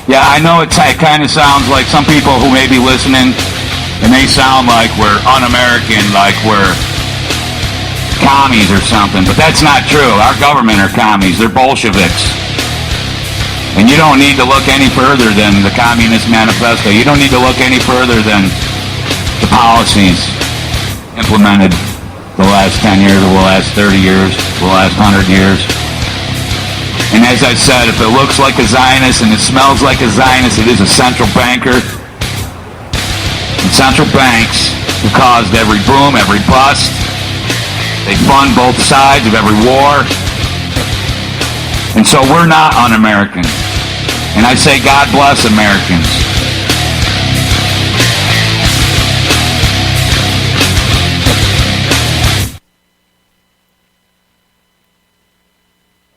Yeah, I know it kind of sounds like some people who may be listening, and they sound like we're un-American, like we're commies or something, but that's not true. Our government are commies. They're Bolsheviks. And you don't need to look any further than the Communist Manifesto. You don't need to look any further than the policies implemented the last 10 years, or the last 30 years, the last 100 years. And as I said, if it looks like a Zionist and it smells like a Zionist, it is a central banker. And central banks have caused every boom, every bust. They fund both sides of every war. And so we're not un-American. And I say God bless Americans.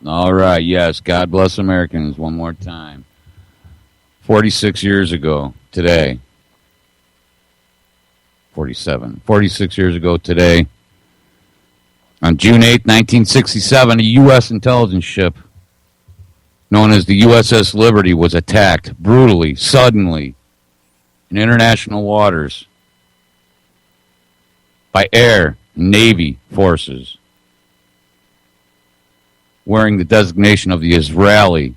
All right, yes, God bless Americans one more time. 46 years ago today. 46 years ago today. On June 8, 1967, a U.S. intelligence ship known as the USS Liberty was attacked brutally, suddenly, in international waters by air and Navy forces, wearing the designation of the Israeli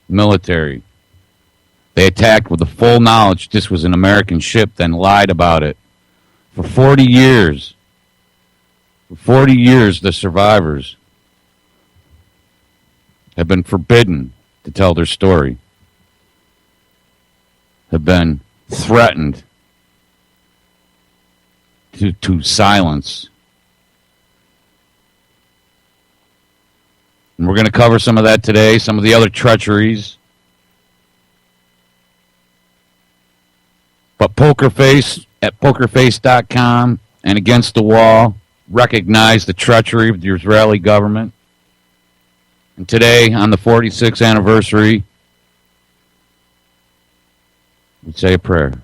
military. They attacked with the full knowledge this was an American ship, then lied about it. For 40 years, the survivors have been forbidden to tell their story, have been threatened to silence. And we're going to cover some of that today, some of the other treacheries. But Pokerface at pokerface.com and Against the Wall recognize the treachery of the Israeli government. And today, on the 46th anniversary, we say a prayer.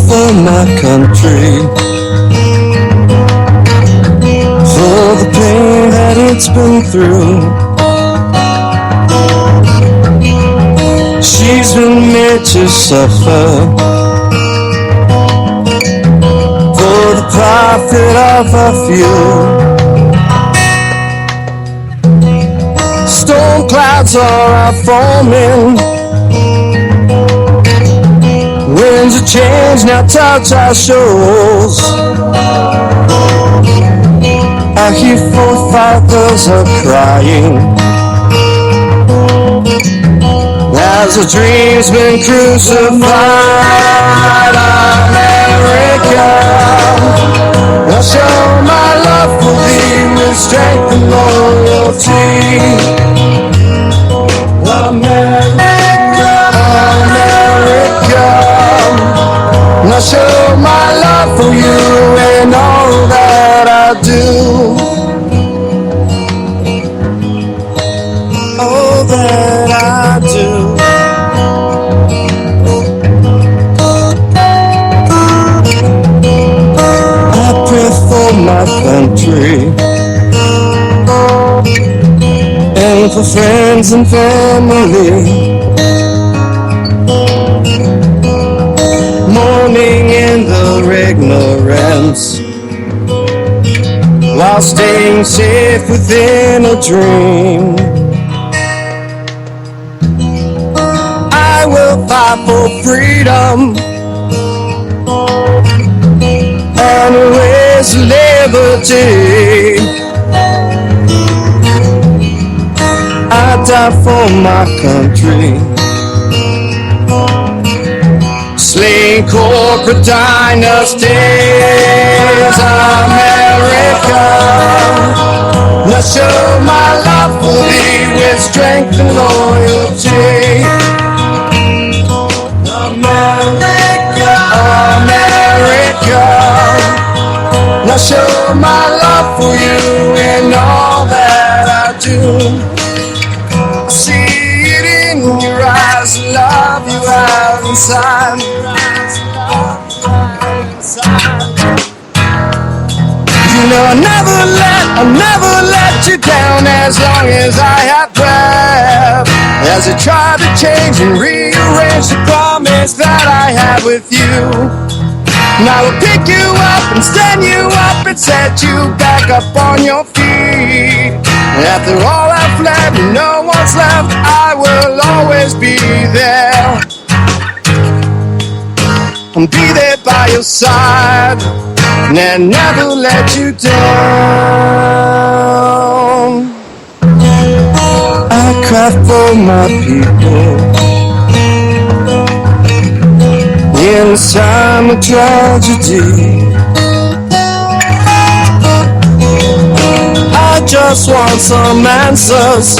For my country, for the pain that it's been through. She's been made to suffer for the profit of a few. Storm clouds are forming, winds of change now touch our shores. I hear forefathers are crying as the dream's been crucified. America, I'll show my love for thee with strength and loyalty. I'll show my love for you and all that I do. All that I do. I pray for my country and for friends and family, mourning in their ignorance while staying safe within a dream. I will fight for freedom and raise liberty. I die for my country, slaying corporate dynasties. America, let's show my love for thee with strength and loyalty. America, America, inside. You know I'll never let you down as long as I have breath. As I try to change and rearrange the promise that I have with you. And I will pick you up and stand you up and set you back up on your feet. And after all I've fled and no one's left, I will always be there. And be there by your side. And I never let you down. I cry for my people in this time of tragedy. I just want some answers,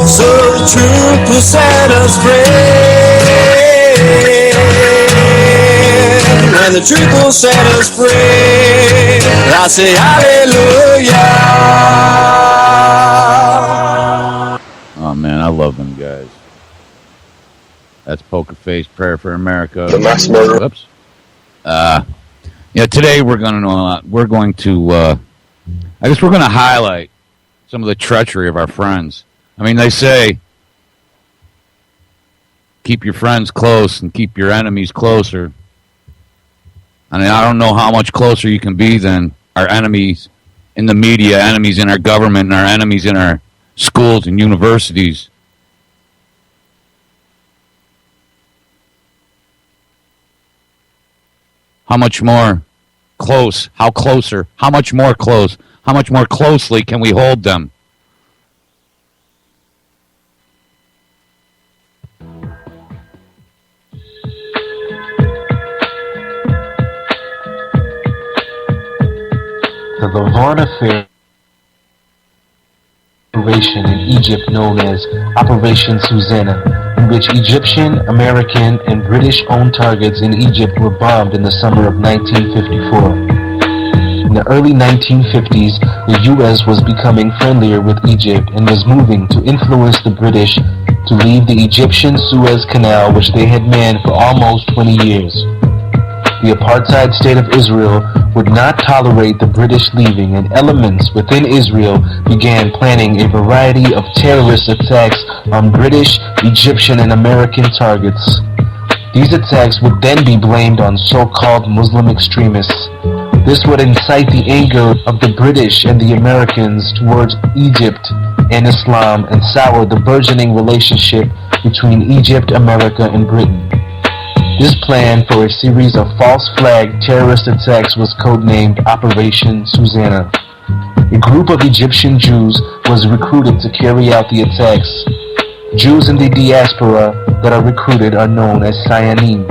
so the truth will set us free. And the truth will set us free. I say hallelujah. Oh man, I love them guys. That's Poker Face, Prayer for America. The mass murder. Oops. Yeah, today we're going to I guess we're going to highlight some of the treachery of our friends. I mean, they say, keep your friends close and keep your enemies closer. I mean, I don't know how much closer you can be than our enemies in the media, enemies in our government, and our enemies in our schools and universities. How much more close, how closer, how much more close, how much more closely can we hold them? The Levant Affair operation in Egypt known as Operation Susanna, in which Egyptian, American, and British-owned targets in Egypt were bombed in the summer of 1954. In the early 1950s, the U.S. was becoming friendlier with Egypt and was moving to influence the British to leave the Egyptian Suez Canal, which they had manned for almost 20 years. The apartheid state of Israel would not tolerate the British leaving, and elements within Israel began planning a variety of terrorist attacks on British, Egyptian, and American targets. These attacks would then be blamed on so-called Muslim extremists. This would incite the anger of the British and the Americans towards Egypt and Islam and sour the burgeoning relationship between Egypt, America, and Britain. This plan for a series of false flag terrorist attacks was codenamed Operation Susanna. A group of Egyptian Jews was recruited to carry out the attacks. Jews in the diaspora that are recruited are known as Sayanim.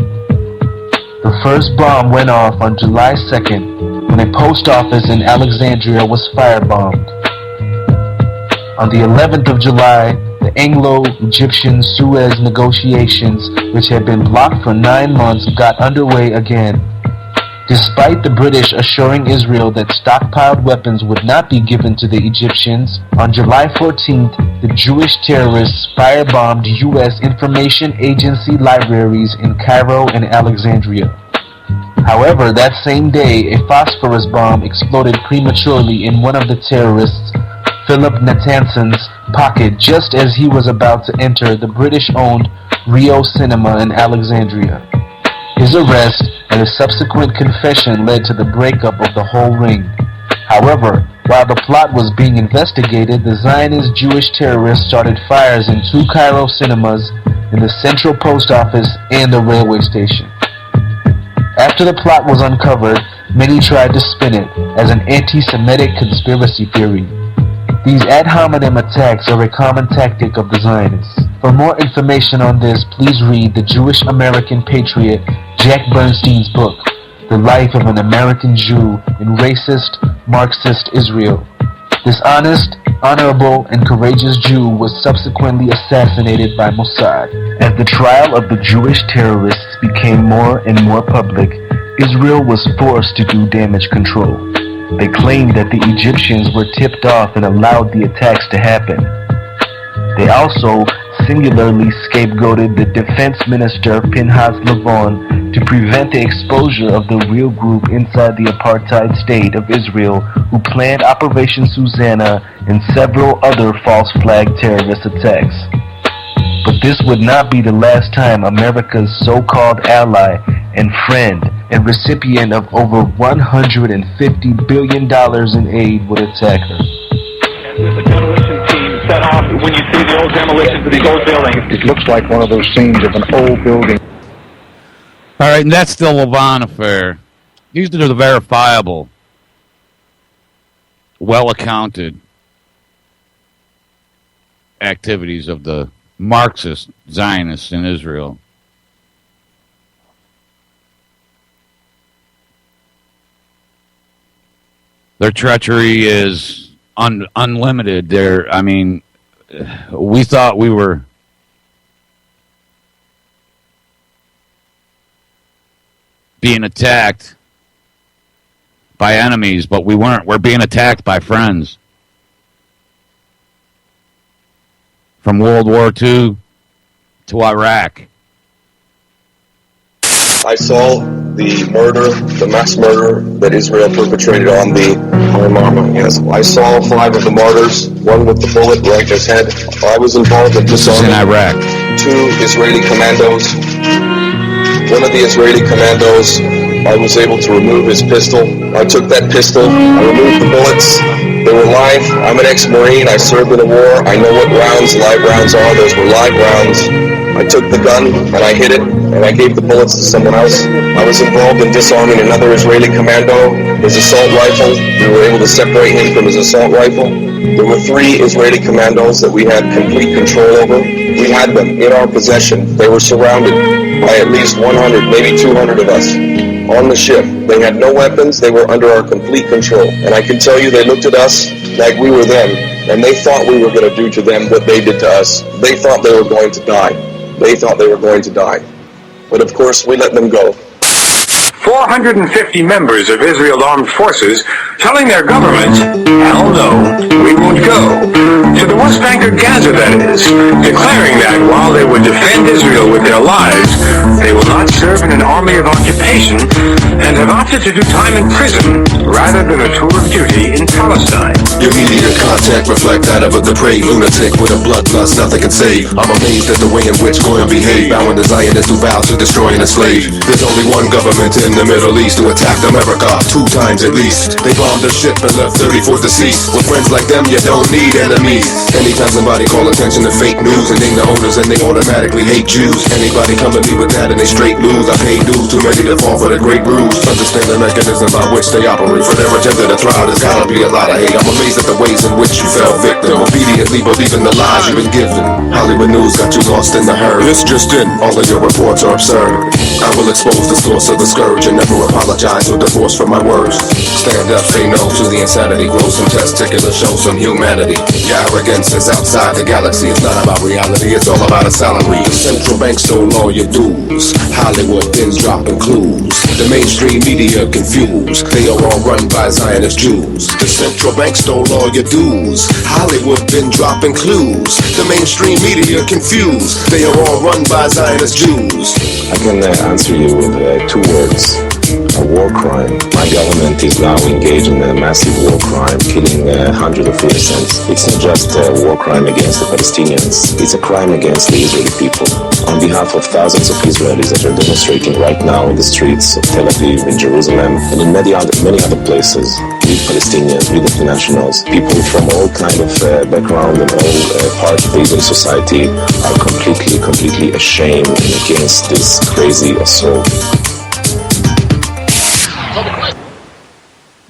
The first bomb went off on July 2nd when a post office in Alexandria was firebombed. On the 11th of July, the Anglo-Egyptian Suez negotiations, which had been blocked for 9 months, got underway again. Despite the British assuring Israel that stockpiled weapons would not be given to the Egyptians, on July 14th, the Jewish terrorists firebombed U.S. information agency libraries in Cairo and Alexandria. However, that same day, a phosphorus bomb exploded prematurely in one of the terrorists, Philip Natansen's, pocket just as he was about to enter the British-owned Rio Cinema in Alexandria. His arrest and his subsequent confession led to the breakup of the whole ring. However, while the plot was being investigated, the Zionist Jewish terrorists started fires in 2 Cairo cinemas, in the Central Post Office, and the railway station. After the plot was uncovered, many tried to spin it as an anti-Semitic conspiracy theory. These ad hominem attacks are a common tactic of the Zionists. For more information on this, please read the Jewish American patriot Jack Bernstein's book, The Life of an American Jew in Racist, Marxist Israel. This honest, honorable, and courageous Jew was subsequently assassinated by Mossad. As the trial of the Jewish terrorists became more and more public, Israel was forced to do damage control. They claimed that the Egyptians were tipped off and allowed the attacks to happen. They also singularly scapegoated the defense minister Pinhas Lavon to prevent the exposure of the real group inside the apartheid state of Israel who planned Operation Susanna and several other false flag terrorist attacks. But this would not be the last time America's so-called ally and friend and recipient of over $150 billion in aid would attack her. With the demolition team set off, when you see the old demolitions of these old buildings, it looks like one of those scenes of an old building. All right, and that's the Lavon affair. These are the verifiable, well-accounted activities of the Marxist Zionists in Israel. Their treachery is unlimited. We thought we were being attacked by enemies, but we weren't. We're being attacked by friends. From World War II to Iraq. I saw the mass murder that Israel perpetrated on the Haram. Yes, I saw 5 of the martyrs, one with the bullet right in his head. I was involved in disarming in Iraq. 2 Israeli commandos. One of the Israeli commandos, I was able to remove his pistol. I took that pistol, I removed the bullets. They were live. I'm an ex-Marine. I served in the war. I know what live rounds are. Those were live rounds. I took the gun and I hit it and I gave the bullets to someone else. I was involved in disarming another Israeli commando, his assault rifle. We were able to separate him from his assault rifle. There were 3 Israeli commandos that we had complete control over. We had them in our possession. They were surrounded by at least 100, maybe 200 of us on the ship. They had no weapons. They were under our complete control. And I can tell you they looked at us like we were them. And they thought we were going to do to them what they did to us. They thought they were going to die. They thought they were going to die. But of course, we let them go. 450 members of Israel Armed Forces telling their government, hell no, we won't go. To the West Bank or Gaza, that is, declaring that while they would defend Israel with their lives, they will not serve in an army of occupation and have opted to do time in prison rather than a tour of duty in Palestine. Your media contact reflect that of a depraved lunatic with a bloodlust nothing can save. I'm amazed at the way in which Goyim behave, bowing to Zionists who vow to destroy and enslave. There's only one government in the Middle East to attack America 2 times at least. They bombed the ship and left 34 deceased. With friends like them, you don't need enemies. Anytime somebody call attention to fake news and name the owners and they automatically hate Jews. Anybody come to me with that and they straight lose. I pay dues too many to fall for the great rules. Understand the mechanism by which they operate. For their agenda to thrive, there's gotta be a lot of hate. I'm amazed at the ways in which you fell victim. Obediently believing the lies you've been given. Hollywood News got you lost in the herd. This just in, all of your reports are absurd. I will expose the source of the scourge and never apologize or divorce from my words. Stand up, say no to the insanity. Grow some testicular, show some humanity. Your arrogance is outside the galaxy. It's not about reality, it's all about a salary. The central bank stole all your dues. Hollywood bins dropping clues. The mainstream media confused. They are all run by Zionist Jews. The central bank stole all your dues. Hollywood been dropping clues. The mainstream media confused. They are all run by Zionist Jews. I can answer you with 2 words. A war crime. My government is now engaged in a massive war crime, killing hundreds of innocents. It's not just a war crime against the Palestinians, it's a crime against the Israeli people. On behalf of thousands of Israelis that are demonstrating right now in the streets of Tel Aviv, in Jerusalem, and in many other places, with Palestinians, with internationals, people from all kind of background and all parts of the Israeli society are completely ashamed against this crazy assault.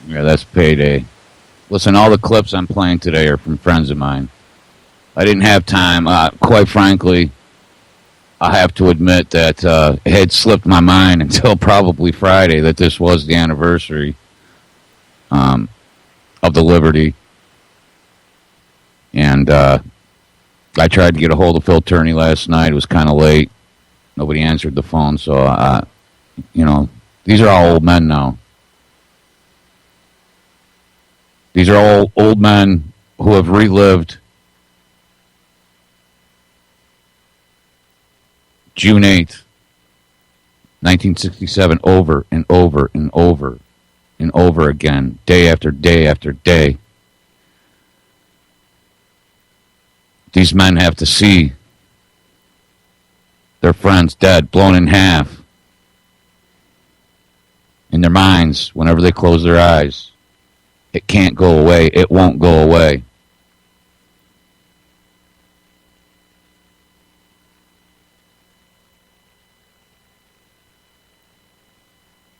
Yeah, that's payday. Listen, all the clips I'm playing today are from friends of mine. I didn't have time. Quite frankly, I have to admit that it had slipped my mind until probably Friday that this was the anniversary of the Liberty. And I tried to get a hold of Phil Turney last night. It was kind of late. Nobody answered the phone, so, these are all old men now. These are all old men who have relived June 8th, 1967, over and over and over and over again, day after day after day. These men have to see their friends dead, blown in half, in their minds whenever they close their eyes. It can't go away. It won't go away.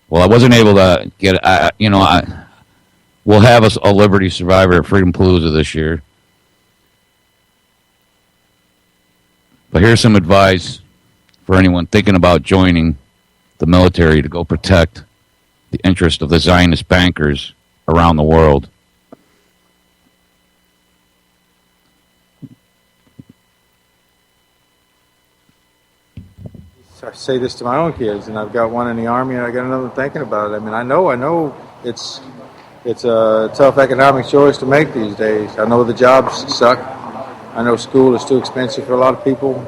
Well, I wasn't able to get, we'll have a Liberty Survivor at Freedom Palooza this year. But here's some advice for anyone thinking about joining the military to go protect the interest of the Zionist bankers around the world. I say this to my own kids, and I've got one in the Army, and I got another thinking about it. I mean, I know it's a tough economic choice to make these days. I know the jobs suck. I know school is too expensive for a lot of people.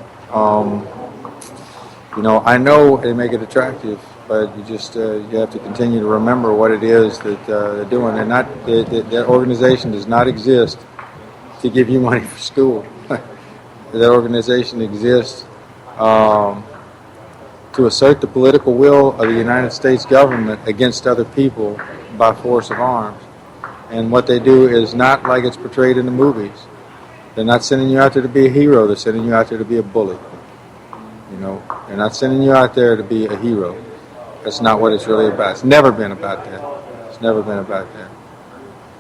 I know they make it attractive, but you just you have to continue to remember what it is that they're doing. That organization does not exist to give you money for school. That organization exists to assert the political will of the United States government against other people by force of arms. And what they do is not like it's portrayed in the movies. They're not sending you out there to be a hero. They're sending you out there to be a bully. They're not sending you out there to be a hero. That's not what it's really about. It's never been about that. It's never been about that.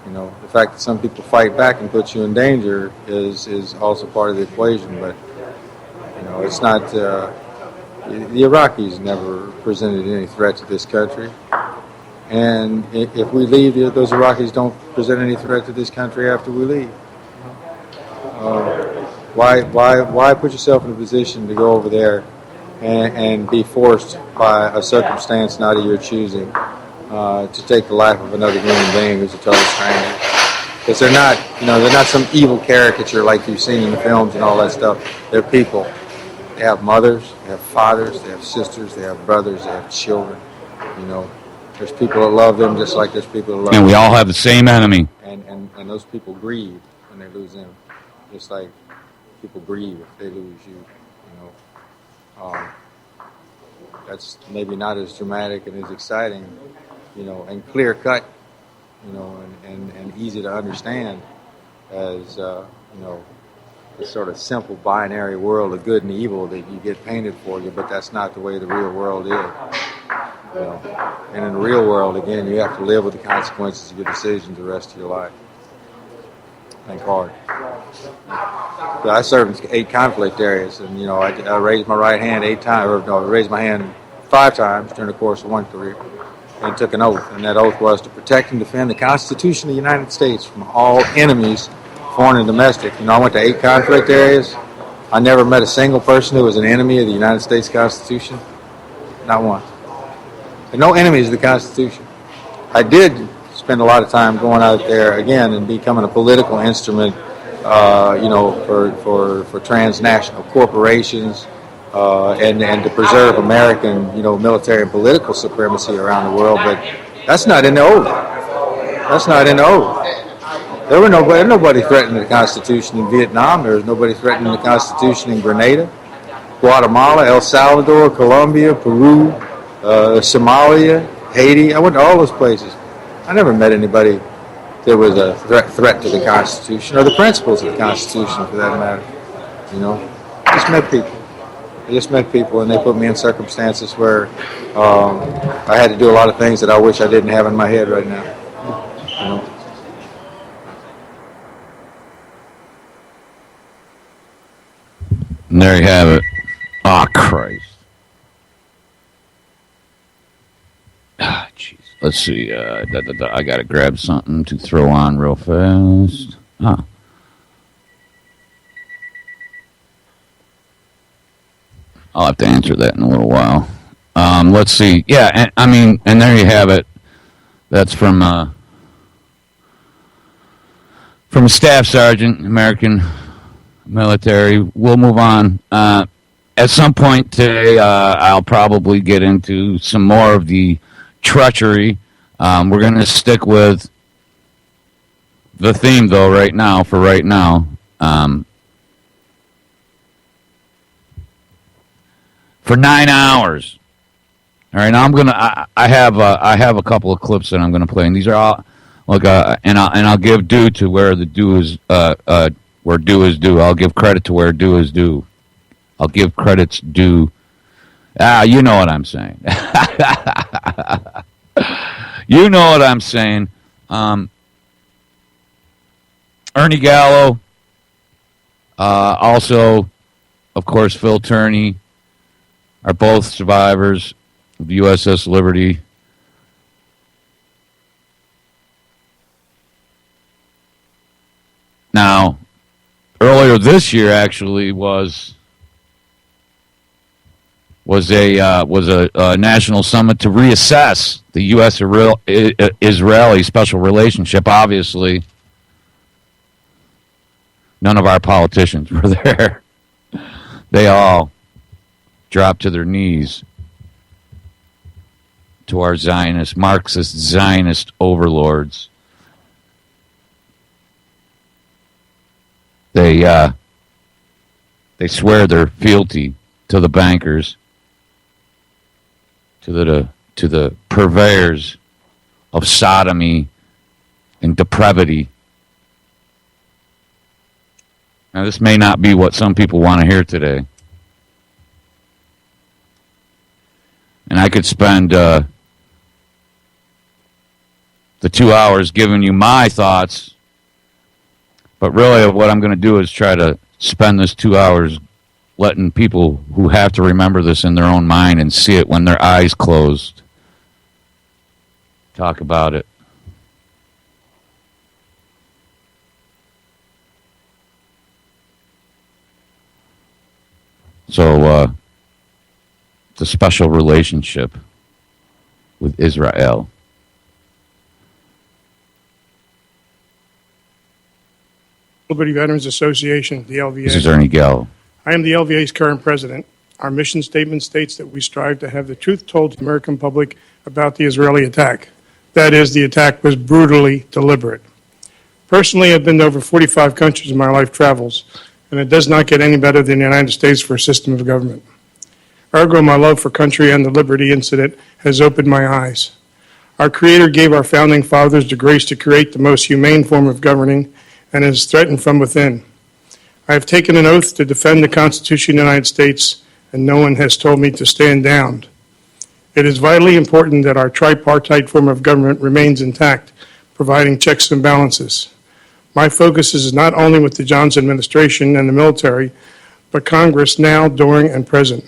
The fact that some people fight back and put you in danger is also part of the equation. But, it's not... the Iraqis never presented any threat to this country. And if we leave, those Iraqis don't present any threat to this country after we leave. Why put yourself in a position to go over there and be forced by a circumstance not of your choosing to take the life of another human being who's a total stranger? Because they're not some evil caricature like you've seen in the films and all that stuff. They're people. They have mothers, they have fathers, they have sisters, they have brothers, they have children. There's people that love them just like there's people that love them. And we all have the same enemy. And those people grieve when they lose them, just like people grieve if they lose you. That's maybe not as dramatic and as exciting, and clear cut, and easy to understand as the sort of simple binary world of good and evil that you get painted for you, but that's not the way the real world is. And in the real world, again, you have to live with the consequences of your decisions the rest of your life. Think hard. But I served in 8 conflict areas, and I raised my right hand 8 times, I raised my hand 5 times during the course of one career, and took an oath. And that oath was to protect and defend the Constitution of the United States from all enemies, foreign and domestic. I went to 8 conflict areas. I never met a single person who was an enemy of the United States Constitution. Not one. There are no enemies of the Constitution. I did spend a lot of time going out there again and becoming a political instrument, for transnational corporations, and to preserve American, military and political supremacy around the world. But that's not in the oath. That's not in the oath. There was nobody threatening the Constitution in Vietnam. There was nobody threatening the Constitution in Grenada, Guatemala, El Salvador, Colombia, Peru, Somalia, Haiti. I went to all those places. I never met anybody that was a threat to the Constitution or the principles of the Constitution, for that matter. I just met people, and they put me in circumstances where I had to do a lot of things that I wish I didn't have in my head right now. And there you have it. Oh, Christ. Jeez. Let's see. I got to grab something to throw on real fast. I'll have to answer that in a little while. Let's see. Yeah, and there you have it. That's from a staff sergeant, American military. We'll move on. at some point today, I'll probably get into some more of the treachery. We're going to stick with the theme, though, right now. For 9 hours. All right, now I have a couple of clips that I'm gonna play, and these are all and I'll give due to where the due is where due is due. I'll give credit to where due is due. I'll give credits due. You know what I'm saying. You know what I'm saying. Ernie Gallo, also, of course, Phil Turney are both survivors of the USS Liberty. Now, earlier this year, actually, was a national summit to reassess the U.S.-Israeli special relationship. Obviously, none of our politicians were there. They all dropped to their knees to our Zionist, Marxist, Zionist overlords. They swear their fealty to the bankers, to the purveyors of sodomy and depravity. Now, this may not be what some people want to hear today. And I could spend the 2 hours giving you my thoughts, but really what I'm going to do is try to spend this 2 hours letting people who have to remember this in their own mind and see it when their eyes closed talk about it. So, the special relationship with Israel. Liberty Veterans Association, the LVA. This is Ernie Gallo. I am the LVA's current president. Our mission statement states that we strive to have the truth told to the American public about the Israeli attack. That is, the attack was brutally deliberate. Personally, I've been to over 45 countries in my life travels, and it does not get any better than the United States for a system of government. Ergo, my love for country and the Liberty incident has opened my eyes. Our Creator gave our founding fathers the grace to create the most humane form of governing and is threatened from within. I have taken an oath to defend the Constitution of the United States, and no one has told me to stand down. It is vitally important that our tripartite form of government remains intact, providing checks and balances. My focus is not only with the Johnson administration and the military, but Congress now, during, and present.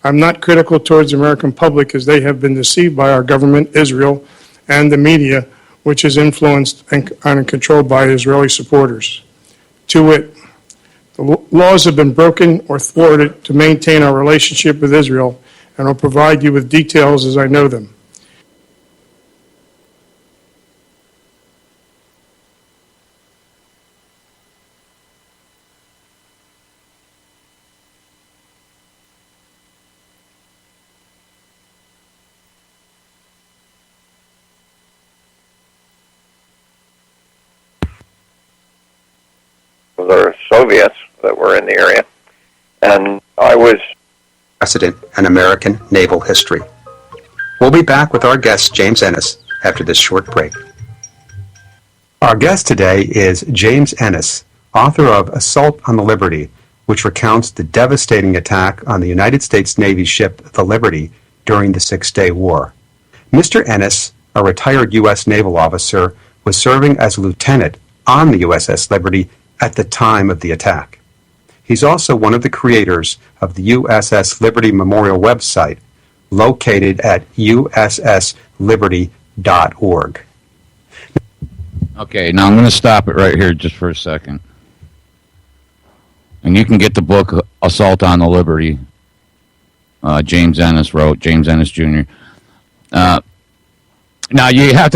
I'm not critical towards the American public as they have been deceived by our government, Israel, and the media, which is influenced and controlled by Israeli supporters. To wit, the laws have been broken or thwarted to maintain our relationship with Israel, and I'll provide you with details as I know them. There Soviets that were in the area, and I was precedent and American naval history. We'll be back with our guest James Ennis after this short break. Our guest today is James Ennis, author of Assault on the Liberty, which recounts the devastating attack on the United States Navy ship the Liberty during the Six-Day War. Mr. Ennis, a retired U.S. naval officer, was serving as a lieutenant on the USS Liberty at the time of the attack. He's also one of the creators of the USS Liberty Memorial website, located at ussliberty.org. Okay, now I'm going to stop it right here just for a second. And you can get the book Assault on the Liberty. James Ennis wrote, James Ennis Jr. Now you have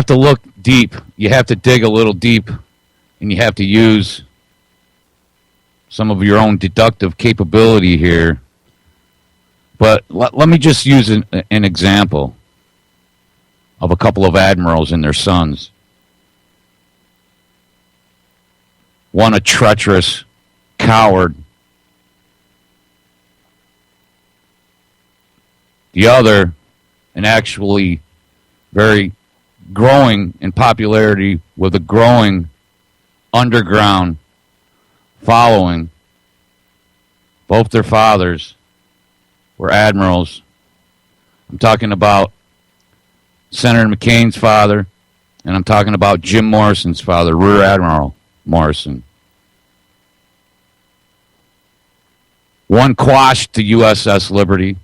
to look deep. You have to dig a little deep, and you have to use some of your own deductive capability here. But let me just use an example of a couple of admirals and their sons. One a treacherous coward. The other an actually very growing in popularity with a growing underground following. Both their fathers were admirals. I'm talking about Senator McCain's father, and I'm talking about Jim Morrison's father, Rear Admiral Morrison. One quashed the USS Liberty,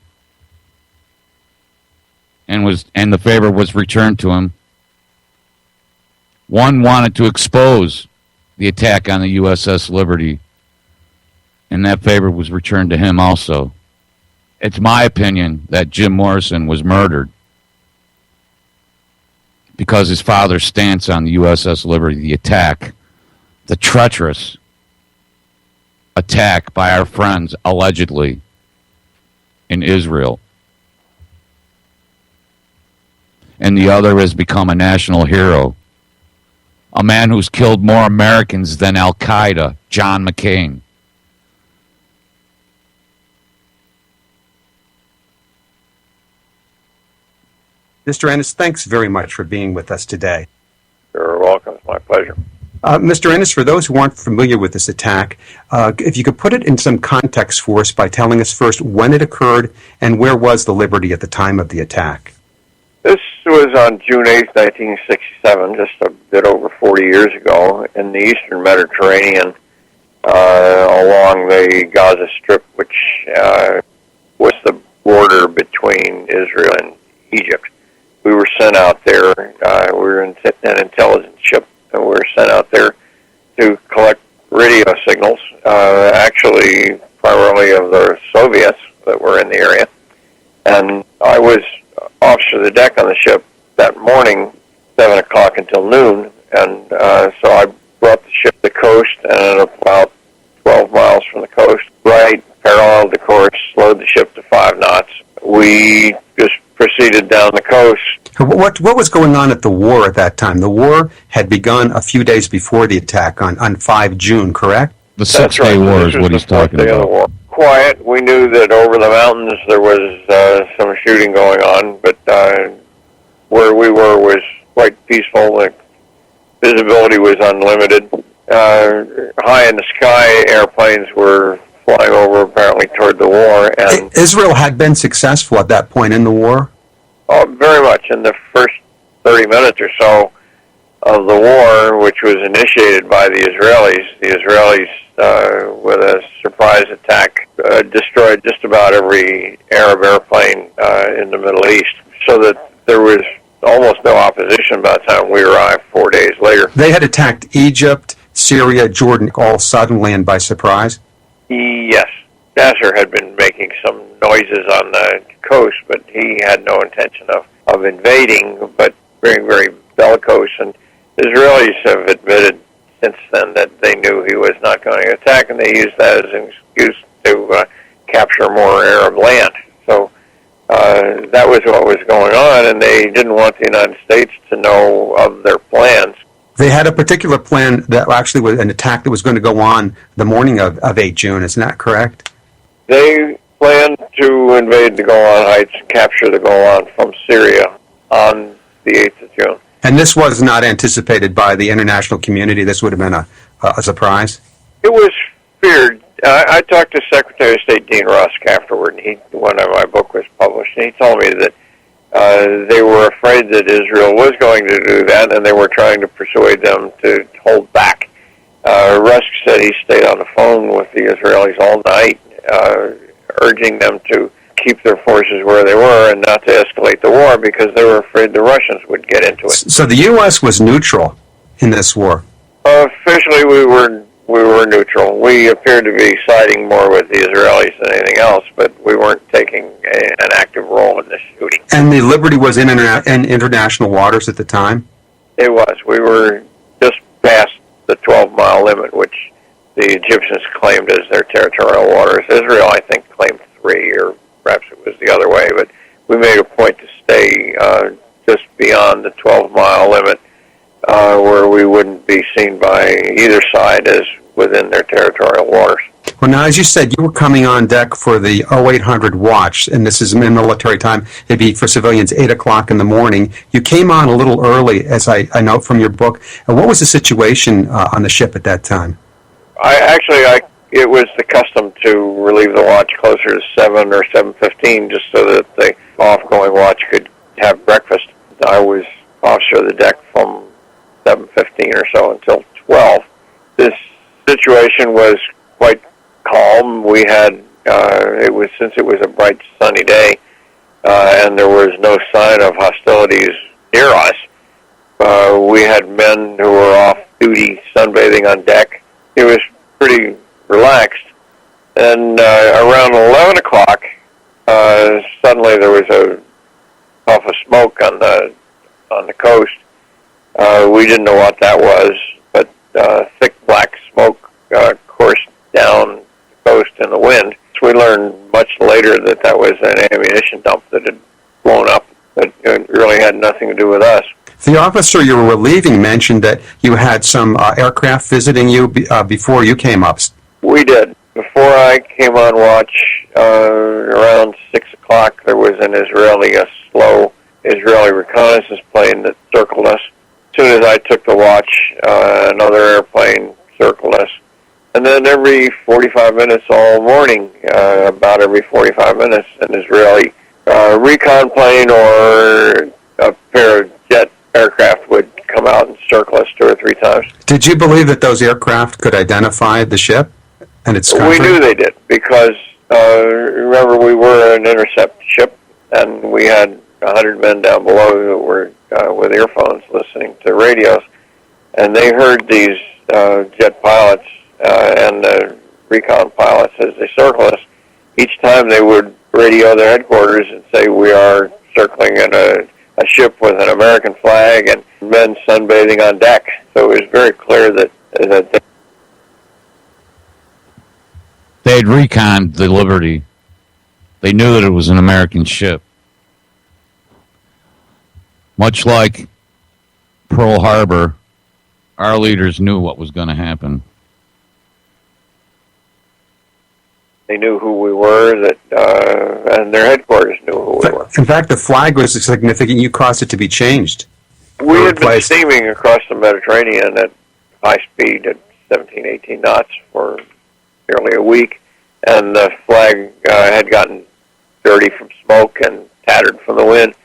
and the favor was returned to him. One wanted to expose the attack on the USS Liberty, and that favor was returned to him also. It's my opinion that Jim Morrison was murdered because his father's stance on the USS Liberty, the attack, the treacherous attack by our friends, allegedly, in Israel. And the other has become a national hero. A man who's killed more Americans than Al-Qaeda, John McCain. Mr. Ennis, thanks very much for being with us today. You're welcome. It's my pleasure. Mr. Ennis, for those who aren't familiar with this attack, if you could put it in some context for us by telling us first when it occurred and where was the Liberty at the time of the attack? This was on June 8th, 1967, just a bit over 40 years ago, in the eastern Mediterranean, along the Gaza Strip, which was the border between Israel and Egypt. We were sent out there. We were an intelligence ship, and we were sent out there to collect radio signals, actually primarily of the Soviets that were in the area. And I was officer of the deck on the ship that morning, 7 o'clock until noon, and so I brought the ship to the coast, and at about 12 miles from the coast, right, parallel the course, slowed the ship to 5 knots. We just proceeded down the coast. What was going on at the war at that time? The war had begun a few days before the attack on 5 June, correct? The Six-Day War is what he's talking about. Quiet. We knew that over the mountains there was some shooting going on, but where we were was quite peaceful. The visibility was unlimited. High in the sky, airplanes were flying over apparently toward the war. And Israel had been successful at that point in the war? Oh, very much. In the first 30 minutes or so of the war, which was initiated by the Israelis, with a surprise attack, destroyed just about every Arab airplane in the Middle East, so that there was almost no opposition by the time we arrived 4 days later. They had attacked Egypt, Syria, Jordan, all suddenly and by surprise? Yes. Nasser had been making some noises on the coast, but he had no intention of invading, but being very bellicose. And Israelis have admitted since then that they knew he was not going to attack, and they used that as an excuse to capture more Arab land. So that was what was going on, and they didn't want the United States to know of their plans. They had a particular plan that actually was an attack that was going to go on the morning of 8 June, isn't that correct? They planned to invade the Golan Heights, capture the Golan from Syria on the 8th of June. And this was not anticipated by the international community? This would have been a surprise? It was feared. I talked to Secretary of State Dean Rusk afterward, and when my book was published, and he told me that they were afraid that Israel was going to do that, and they were trying to persuade them to hold back. Rusk said he stayed on the phone with the Israelis all night, urging them to keep their forces where they were and not to escalate the war because they were afraid the Russians would get into it. So the U.S. was neutral in this war? Officially, we were neutral. We appeared to be siding more with the Israelis than anything else, but we weren't taking an active role in this shooting. And the Liberty was in international waters at the time? It was. We were just past the 12-mile limit, which the Egyptians claimed as their territorial waters. Israel, I think, claimed 3, or perhaps it was the other way, but we made a point to stay just beyond the 12-mile limit, where we wouldn't be seen by either side as within their territorial waters. Well, now, as you said, you were coming on deck for the 0800 watch, and this is in military time. It'd be for civilians 8 o'clock in the morning. You came on a little early, as I note from your book. And what was the situation on the ship at that time? It was the custom to relieve the watch closer to 7 or 7:15, just so that the off-going watch could have breakfast. I was officer of the deck from 7:15 or so until 12. This situation was quite calm. We had since it was a bright sunny day, and there was no sign of hostilities near us. We had men who were off duty sunbathing on deck. It was pretty relaxed. And around 11 o'clock, suddenly there was a puff of smoke on the coast. We didn't know what that was, but thick black smoke coursed down the coast in the wind. So we learned much later that was an ammunition dump that had blown up, but it really had nothing to do with us. The officer you were relieving mentioned that you had some aircraft visiting you before you came up. We did. Before I came on watch, around 6 o'clock, there was a slow Israeli reconnaissance plane that circled us. As soon as I took the watch, another airplane circled us. And then every 45 minutes all morning, about every 45 minutes, an Israeli recon plane or a pair of jet aircraft would come out and circle us 2 or 3 times. Did you believe that those aircraft could identify the ship and its country? We knew they did, because remember, we were an intercept ship, and we had 100 men down below that were with earphones listening to radios, and they heard these jet pilots and the recon pilots as they circled us. Each time they would radio their headquarters and say, "We are circling in a ship with an American flag and men sunbathing on deck." So it was very clear that they had reconned the Liberty. They knew that it was an American ship. Much like Pearl Harbor, our leaders knew what was going to happen. They knew who we were, and their headquarters knew who we were. In fact, the flag was significant. You caused it to be changed. We had been steaming across the Mediterranean at high speed at 17, 18 knots for nearly a week, and the flag had gotten dirty from smoke and tattered from the wind.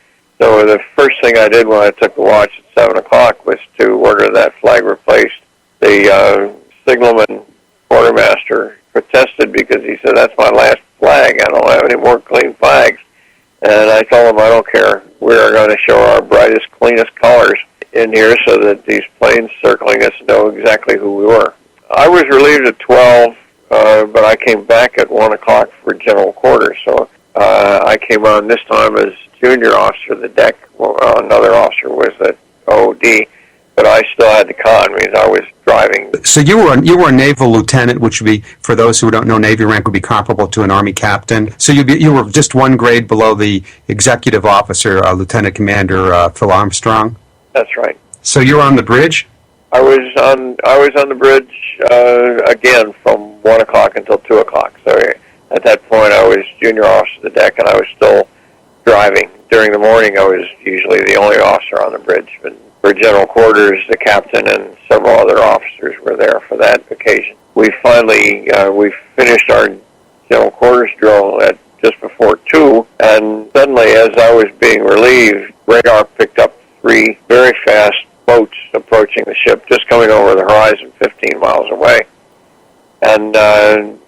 So the first thing I did when I took the watch at 7 o'clock was to order that flag replaced. The signalman quartermaster protested because he said, "That's my last flag. I don't have any more clean flags." And I told him, "I don't care. We are going to show our brightest, cleanest colors in here so that these planes circling us know exactly who we were." I was relieved at 12, but I came back at 1 o'clock for general quarters. So I came on this time as junior officer of the deck. Well, another officer was at OD, but I still had the con, means I was driving. So you were a naval lieutenant, which would be, for those who don't know, Navy rank would be comparable to an Army captain. So you were just one grade below the executive officer, Lieutenant Commander Phil Armstrong. That's right. So you were on the bridge? I was on the bridge again from 1 o'clock until 2 o'clock. So at that point, I was junior officer of the deck, and I was still driving. During the morning, I was usually the only officer on the bridge. But for general quarters, the captain and several other officers were there for that occasion. We finally we finished our general quarters drill at just before 2, and suddenly, as I was being relieved, radar picked up 3 very fast boats approaching the ship, just coming over the horizon 15 miles away. And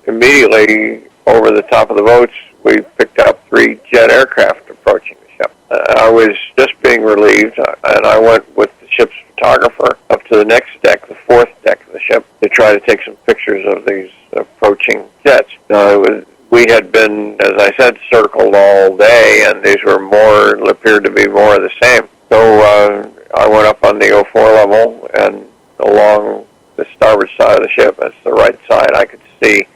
immediately over the top of the boats, we picked up 3 jet aircraft approaching the ship. I was just being relieved, and I went with the ship's photographer up to the next deck, the 4th deck of the ship, to try to take some pictures of these approaching jets. We had been, as I said, circled all day, and these were appeared to be more of the same. So I went up on the 04 level and along the starboard side of the ship. That's the right side. I could see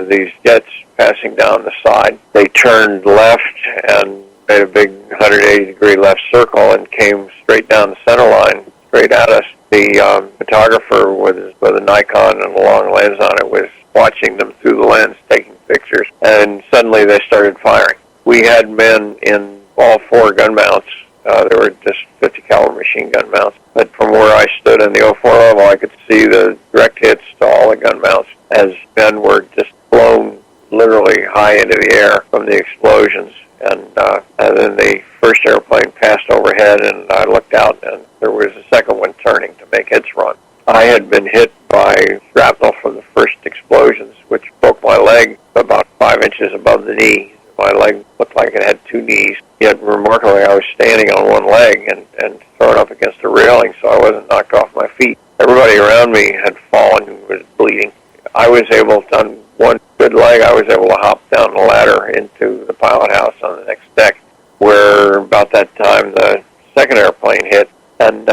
these jets passing down the side. They turned left and made a big 180-degree left circle and came straight down the center line, straight at us. The photographer with a Nikon and a long lens on it was watching them through the lens, taking pictures, and suddenly they started firing. We had men in all four gun mounts. There were just 50 caliber machine gun mounts. But from where I stood in the 04 level, I could see the direct hits to all the gun mounts as men were just blown literally high into the air from the explosions. And then the first airplane passed overhead, and I looked out, and there was a second one turning to make its run. I had been hit by shrapnel from the first explosions, which broke my leg about 5 inches above the knee. My leg looked like it had two knees. Yet, remarkably, I was standing on one leg and thrown up against a railing, so I wasn't knocked off my feet. Everybody around me had fallen and was bleeding. I was able to, on one good leg, I was able to hop down the ladder into the pilot house on the next deck, where about that time the second airplane hit and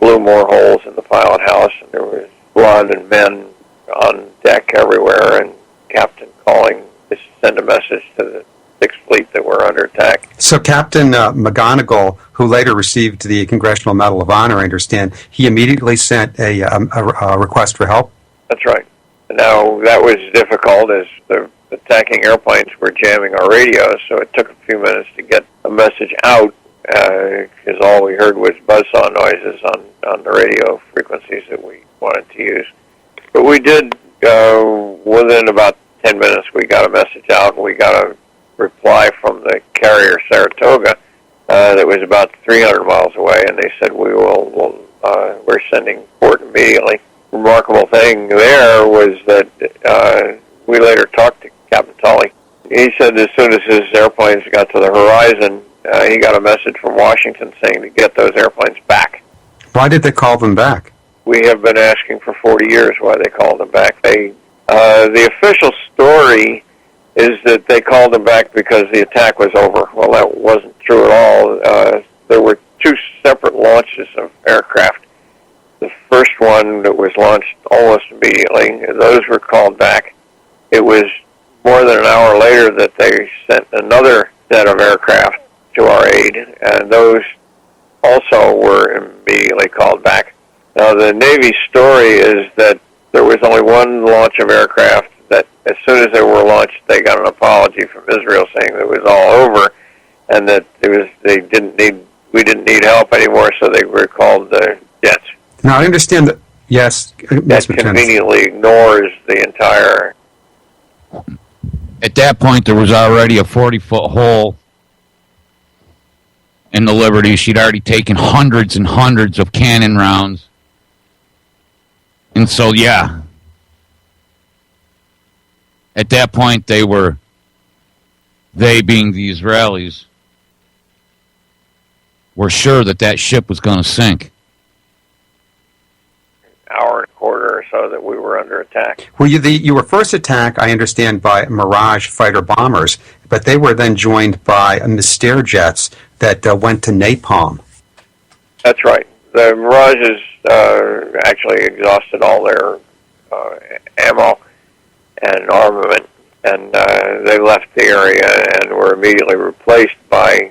blew more holes in the pilot house, and there was blood and men on deck everywhere, and captain calling to send a message to the Sixth Fleet that were under attack. So Captain McGonigal, who later received the Congressional Medal of Honor, I understand, he immediately sent a request for help? That's right. Now, that was difficult as the attacking airplanes were jamming our radios, so it took a few minutes to get a message out, because all we heard was buzzsaw noises on the radio frequencies that we wanted to use. But we did, within about 10 minutes, we got a message out, and we got a reply from the carrier Saratoga that was about 300 miles away, and they said, we're sending port immediately. Remarkable thing there was that we later talked to Captain Tully. He said as soon as his airplanes got to the horizon, he got a message from Washington saying to get those airplanes back. Why did they call them back? We have been asking for 40 years why they called them back. The official story is that they called them back because the attack was over. Well, that wasn't true at all. There were two separate launches of aircraft. The first one that was launched almost immediately, those were called back. It was more than an hour later that they sent another set of aircraft to our aid, and those also were immediately called back. Now, the Navy story is that there was only one launch of aircraft that as soon as they were launched, they got an apology from Israel saying that it was all over, and that we didn't need help anymore, so they were called the jets. Now, I understand that, yes. That conveniently ignores the entire... At that point, there was already a 40-foot hole in the Liberty. She'd already taken hundreds and hundreds of cannon rounds. And so, yeah. At that point, they being the Israelis, were sure that ship was going to sink. Hour and a quarter or so that we were under attack. Well, you were first attacked, I understand, by Mirage fighter bombers, but they were then joined by Mystère jets that went to napalm. That's right. The Mirages actually exhausted all their ammo and armament, and they left the area and were immediately replaced by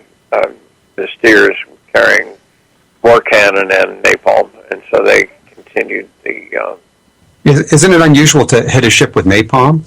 Mystères carrying more cannon and napalm, and so they continued the... Isn't it unusual to hit a ship with napalm?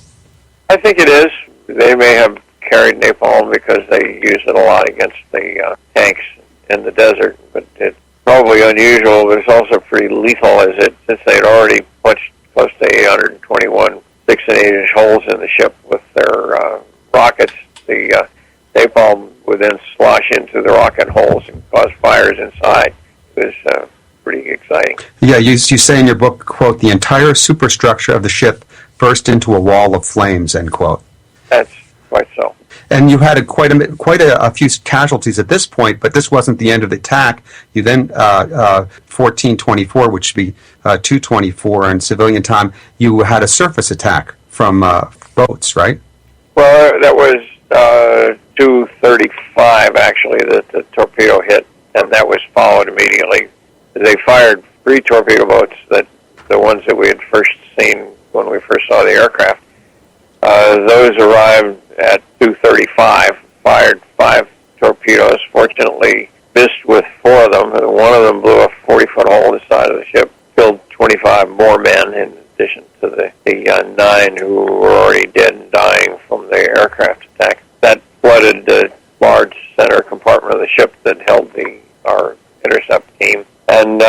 I think it is. They may have carried napalm because they used it a lot against the tanks in the desert, but it's probably unusual, but it's also pretty lethal since they had already punched close to 821 6 and 8 inch holes in the ship with their rockets. The napalm would then slosh into the rocket holes and cause fires inside. It was pretty exciting. Yeah, you say in your book, quote, the entire superstructure of the ship burst into a wall of flames, end quote. That's quite so. And you had quite a few casualties at this point, but this wasn't the end of the attack. You then, 1424, which would be 224 in civilian time, you had a surface attack from boats, right? Well, that was 235, actually, that the torpedo hit, and that was followed immediately. They fired 3 torpedo boats that the ones that we had first seen when we first saw the aircraft. Those arrived at 2:35, fired 5 torpedoes. Fortunately, missed with 4 of them. One of them blew a 40-foot hole in the side of the ship, killed 25 more men in addition to the 9 who were already dead and dying from the aircraft attack. That flooded the large center compartment of the ship that held our intercept team, and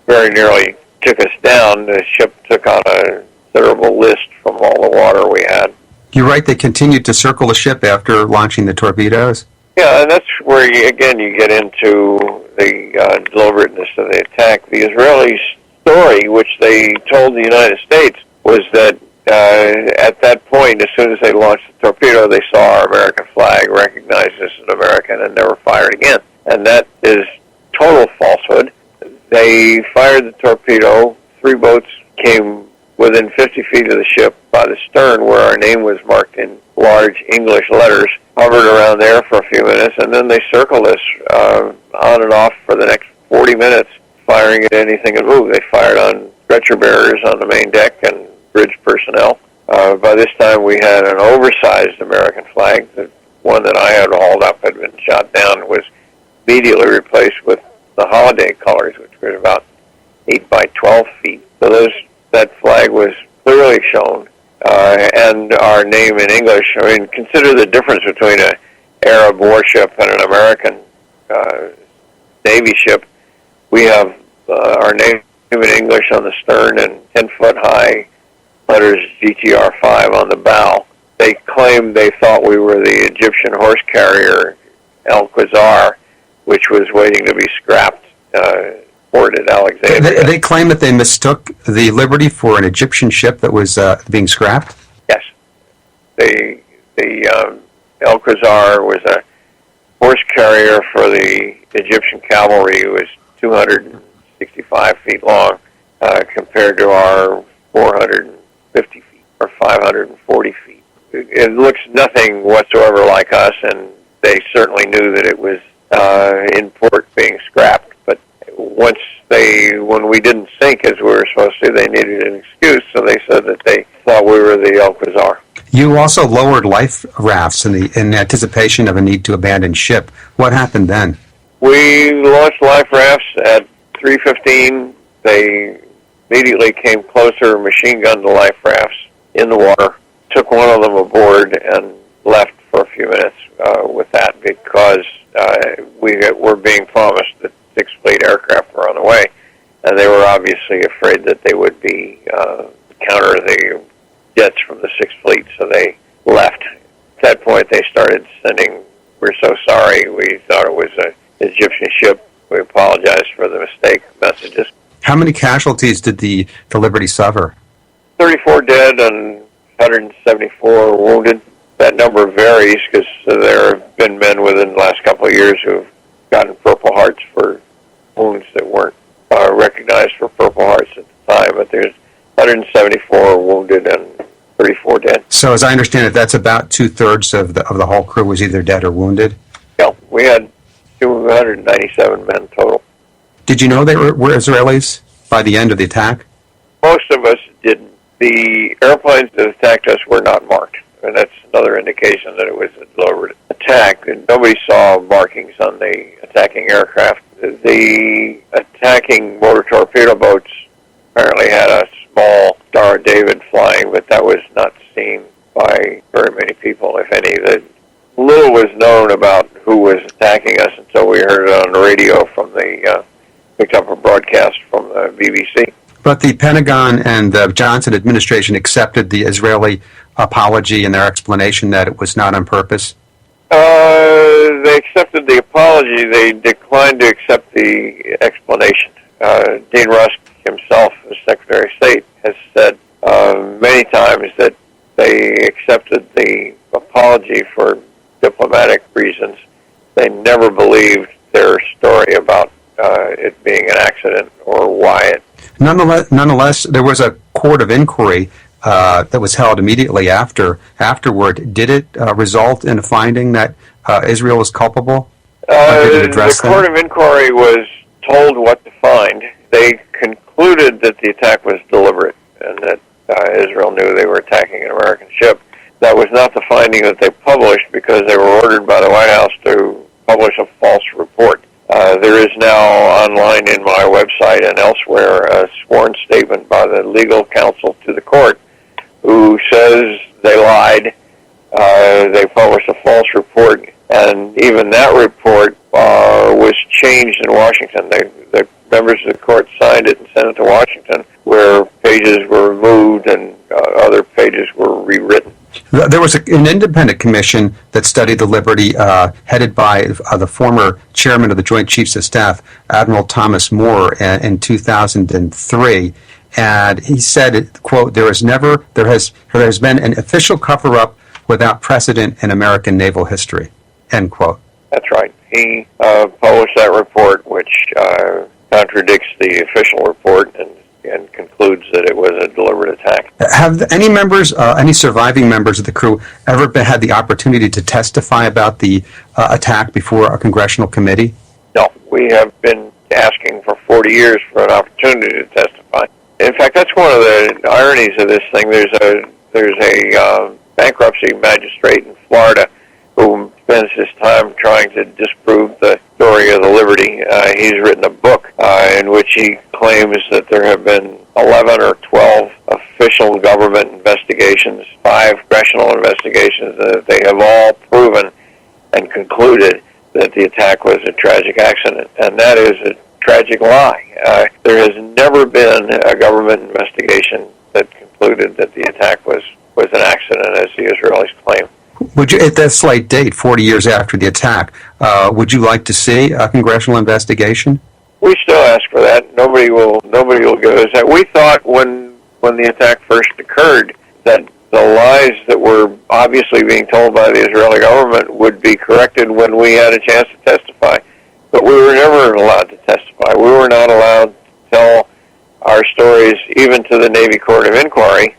very nearly took us down. The ship took on a considerable list from all the water we had. You write they continued to circle the ship after launching the torpedoes? Yeah, and that's where, you get into the deliberateness of the attack. The Israelis' story, which they told the United States, was that at that point, as soon as they launched the torpedo, they saw our American flag, recognized us as an American, and never fired again. And that is total falsehood. They fired the torpedo. 3 boats came within 50 feet of the ship by the stern, where our name was marked in large English letters, hovered around there for a few minutes, and then they circled us on and off for the next 40 minutes, firing at anything that moved. They fired on stretcher bearers on the main deck and bridge personnel. By this time, we had an oversized American flag. The one that I had hauled up had been shot down, was immediately replaced with the holiday colors, which were about 8 by 12 feet. So that flag was clearly shown, and our name in English. I mean, consider the difference between an Arab warship and an American Navy ship. We have our name in English on the stern and 10-foot high letters GTR-5 on the bow. They claimed they thought we were the Egyptian horse carrier El Quasar, which was waiting to be scrapped, port at Alexandria. They claim that they mistook the Liberty for an Egyptian ship that was being scrapped? Yes. The El Quasar was a horse carrier for the Egyptian cavalry. It was 265 feet long compared to our 450 feet or 540 feet. It looks nothing whatsoever like us, and they certainly knew that it was in port being scrapped. But when we didn't sink as we were supposed to, they needed an excuse, so they said that they thought we were the El Quasar. You also lowered life rafts in anticipation of a need to abandon ship. What happened then? We launched life rafts at 3:15. They immediately came closer, machine gunned the life rafts in the water, took one of them aboard, and left for a few minutes with that because we were being promised that 6th Fleet aircraft were on the way, and they were obviously afraid that they would be counter the jets from the 6th Fleet, so they left. At that point, they started sending, "We're so sorry, we thought it was an Egyptian ship. We apologize for the mistake," messages. How many casualties did the Liberty suffer? 34 dead and 174 wounded. That number varies because there have been men within the last couple of years who have gotten Purple Hearts for wounds that weren't recognized for Purple Hearts at the time, but there's 174 wounded and 34 dead. So as I understand it, that's about 2/3 of the whole crew was either dead or wounded? Yeah, we had 297 men total. Did you know they were Israelis by the end of the attack? Most of us didn't. The airplanes that attacked us were not marked, and that's another indication that it was a deliberate attack. And nobody saw markings on the attacking aircraft. The attacking motor torpedo boats apparently had a small Star of David flying, but that was not seen by very many people, if any. Little was known about who was attacking us until we heard it on the radio from picked up a broadcast from the BBC. But the Pentagon and the Johnson administration accepted the Israeli apology and their explanation that it was not on purpose? They accepted the apology. They declined to accept the explanation. Dean Rusk himself, as Secretary of State, has said many times that they accepted the apology for diplomatic reasons. They never believed their story about it being an accident or why it. Nonetheless, there was a court of inquiry that was held immediately afterward. Did it result in a finding that Israel was culpable? The court of inquiry was told what to find. They concluded concluded that the attack was deliberate and that Israel knew they were attacking an American ship. That was not the finding that they published because they were ordered by the White House to publish a false report. There is now online in my website and elsewhere a sworn statement by the legal counsel to the court who says they lied. They published a false report, and even that report was changed in Washington. The members of the court signed it and sent it to Washington, where pages were removed and other pages were rewritten. There was an independent commission that studied the Liberty, headed by the former chairman of the Joint Chiefs of Staff, Admiral Thomas Moore, in 2003. And he said, quote, there has been an official cover-up without precedent in American naval history, end quote. That's right. He published that report, which contradicts the official report and concludes that it was a deliberate attack. Have any members, any surviving members of the crew, ever had the opportunity to testify about the attack before a congressional committee? No, we have been asking for 40 years for an opportunity to testify. In fact, that's one of the ironies of this thing. There's a bankruptcy magistrate in Florida who spends his time trying to disprove the story of the Liberty. He's written a book in which he claims that there have been 11 or 12 official government investigations, 5 congressional investigations, that they have all proven and concluded that the attack was a tragic accident. And that is a tragic lie. There has never been a government investigation that concluded that the attack was an accident, as the Israelis claim. Would you, at that slight date, 40 years after the attack, would you like to see a congressional investigation? We still ask for that. Nobody will give us that. We thought when the attack first occurred that the lies that were obviously being told by the Israeli government would be corrected when we had a chance to testify. But we were never allowed to testify. We were not allowed to tell our stories even to the Navy Court of Inquiry.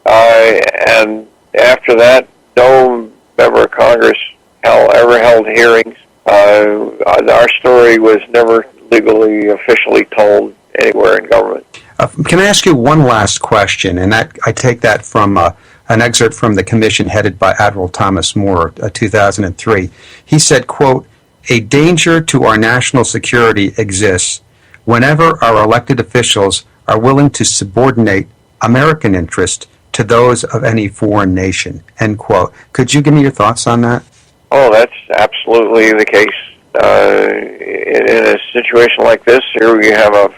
And after that, no member of Congress ever held hearings. Our story was never legally, officially told anywhere in government. Can I ask you one last question? And that I take that from an excerpt from the commission headed by Admiral Thomas Moore, 2003. He said, quote, a danger to our national security exists whenever our elected officials are willing to subordinate American interest to those of any foreign nation, end quote. Could you give me your thoughts on that? Oh, that's absolutely the case. In a situation like this, here we have a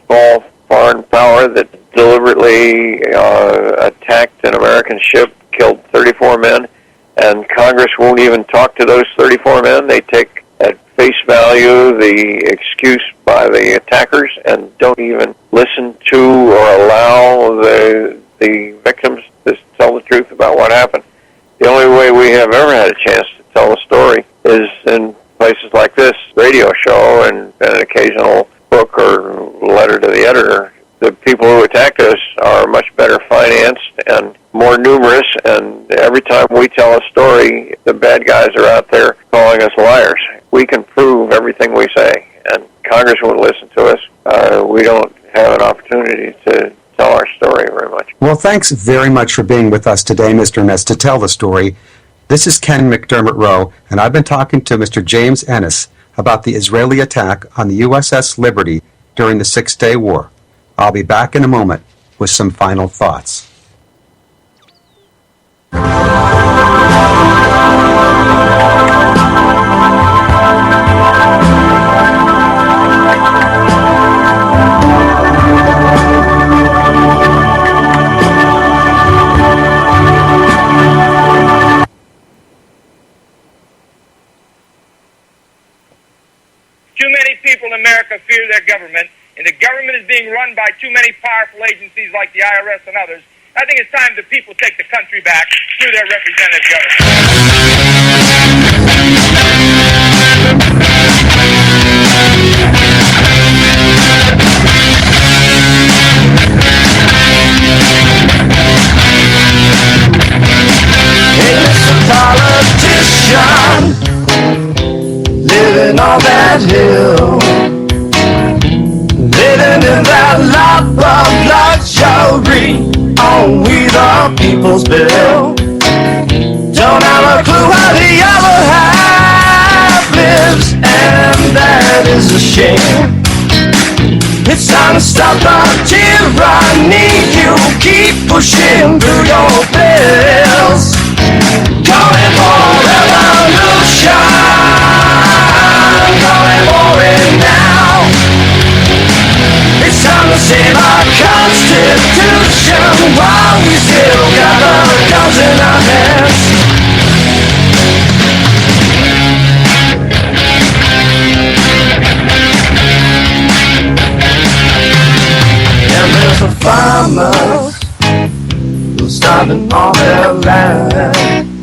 small foreign power that deliberately attacked an American ship, killed 34 men, and Congress won't even talk to those 34 men. They take at face value the excuse by the attackers and don't even listen to or allow the victims to tell the truth about what happened. The only way we have ever had a chance to tell a story is in places like this radio show and an occasional book or letter to the editor. The people who attacked us are much better financed and more numerous, and every time we tell a story, the bad guys are out there calling us liars. We can prove everything we say, and Congress won't listen to us. We don't have an opportunity to tell our story very much. Well, thanks very much for being with us today, Mr. Ennis, to tell the story. This is Ken McDermott Rowe, and I've been talking to Mr. James Ennis about the Israeli attack on the USS Liberty during the Six-Day War. I'll be back in a moment with some final thoughts. Too many people in America fear their government, and the government is being run by too many powerful agencies like the IRS and others. I think it's time the people take the country back through their representative Hey, Mr. Politician, living on that hill, living in that we the people's bill. Don't have a clue how the other half lives, and that is a shame. It's time to stop the tyranny. You keep pushing through your bills, calling for revolution, calling for it now. It's time to save our Constitution while we still got the guns in our hands. And there's the farmers who's starving all their land.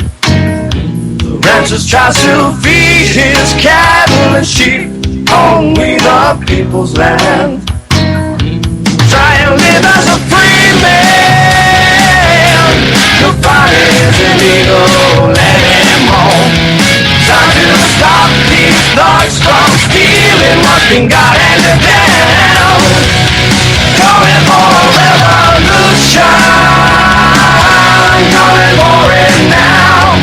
The rancher tries to feed his cattle and sheep on we the people's land. Try and live as a free man. Your body is illegal, let him home. Time to stop these thugs from stealing what's been got handed down. Calling for revolution, calling for it now.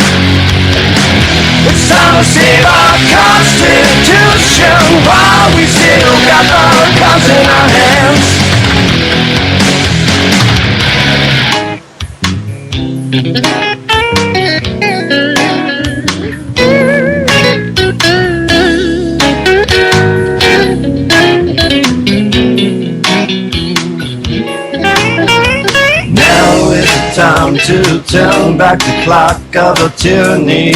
It's time to save our Constitution while we still got the guns in our hands. Now is the time to turn back the clock of a tyranny.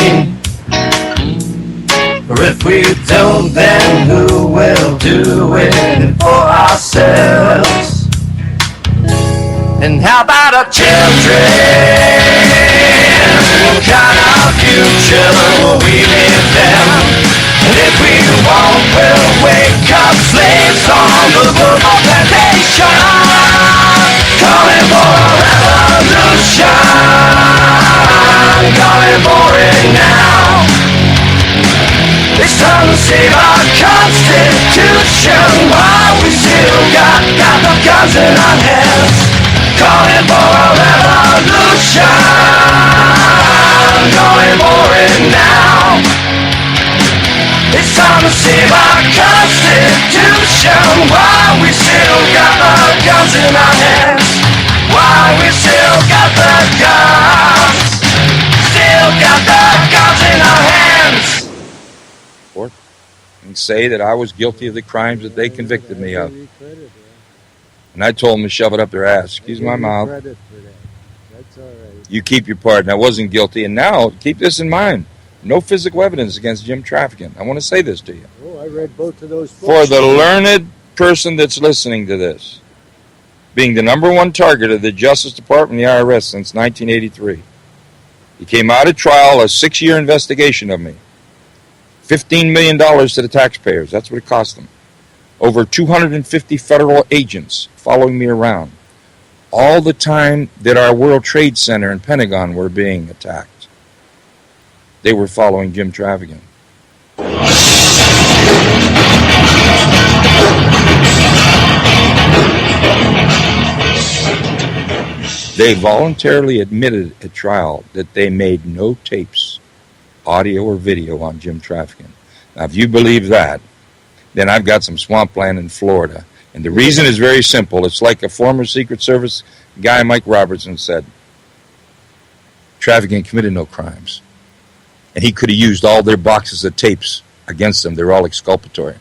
Or if we don't, then who will do it for ourselves? And how about our children? What kind of future will we give them? And if we won't, we'll wake up slaves on the global plantation, calling for a revolution, calling for it now. It's time to save our Constitution while we still got the guns in our hands. Calling for a revolution, calling for it now. It's time to save our Constitution while we still got the guns in our hands. While we still got the guns, still got the guns in our hands. And say that I was guilty of the crimes that they convicted me of. And I told them to shove it up their ass. Excuse my mouth. You keep your part. And I wasn't guilty. And now, keep this in mind. No physical evidence against Jim Trafficking. I want to say this to you. Oh, I read both of those books. For the learned person that's listening to this, being the number one target of the Justice Department and the IRS since 1983, he came out of trial, a 6-year investigation of me. $15 million to the taxpayers. That's what it cost them. Over 250 federal agents following me around. All the time that our World Trade Center and Pentagon were being attacked, they were following Jim Trafficking. They voluntarily admitted at trial that they made no tapes, audio or video, on Jim Trafficking. Now, if you believe that, then I've got some swampland in Florida. And the reason is very simple. It's like a former Secret Service guy, Mike Robertson, said. Trafficking committed no crimes. And he could have used all their boxes of tapes against them. They're all exculpatory.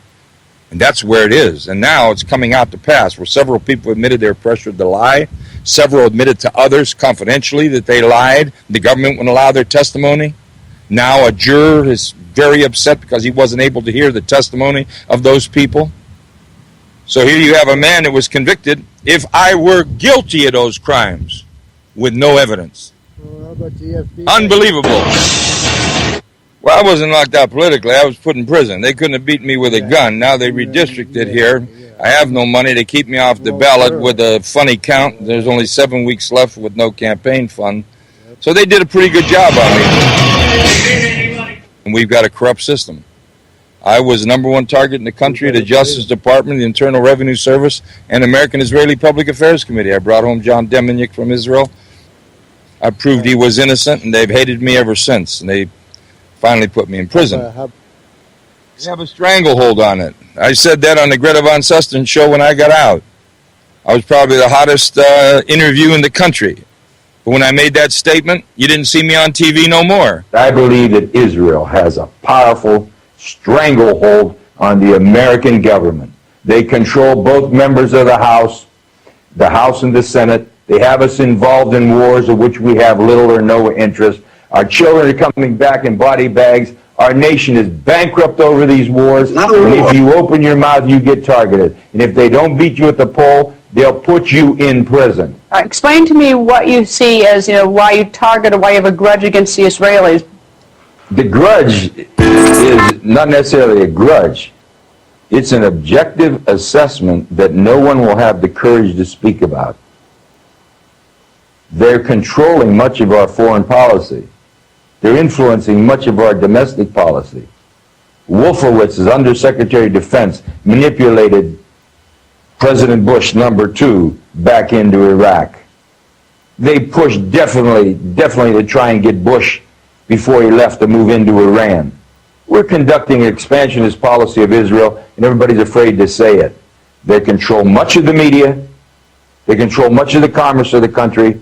And that's where it is. And now it's coming out to pass where several people admitted they were pressured to lie. Several admitted to others confidentially that they lied. The government wouldn't allow their testimony. Now a juror is very upset because he wasn't able to hear the testimony of those people. So here you have a man that was convicted, if I were guilty of those crimes, with no evidence. Well, how about the FBI? Unbelievable. Well, I wasn't locked out politically. I was put in prison. They couldn't have beaten me with a gun. Now they redistricted here. I have no money to keep me off the ballot with a funny count. There's only 7 weeks left with no campaign fund. So they did a pretty good job on me. And we've got a corrupt system. I was the number one target in the country, the Justice Department, the Internal Revenue Service, and American Israeli Public Affairs Committee. I brought home John Demjanjuk from Israel. I proved he was innocent, and they've hated me ever since. And they finally put me in prison. They have a stranglehold on it. I said that on the Greta Van Susteren show when I got out. I was probably the hottest interview in the country. But when I made that statement, you didn't see me on TV no more. I believe that Israel has a powerful stranglehold on the American government. They control both members of the House and the Senate. They have us involved in wars of which we have little or no interest. Our children are coming back in body bags. Our nation is bankrupt over these wars. And if you open your mouth, you get targeted. And if they don't beat you at the poll, they'll put you in prison. Explain to me what you see as, why you target or why you have a grudge against the Israelis. The grudge is not necessarily a grudge. It's an objective assessment that no one will have the courage to speak about. They're controlling much of our foreign policy. They're influencing much of our domestic policy. Wolfowitz, as Undersecretary of Defense, manipulated President Bush #2 back into Iraq. They pushed definitely to try and get Bush before he left to move into Iran. We're conducting an expansionist policy of Israel, and everybody's afraid to say it. They control much of the media, they control much of the commerce of the country,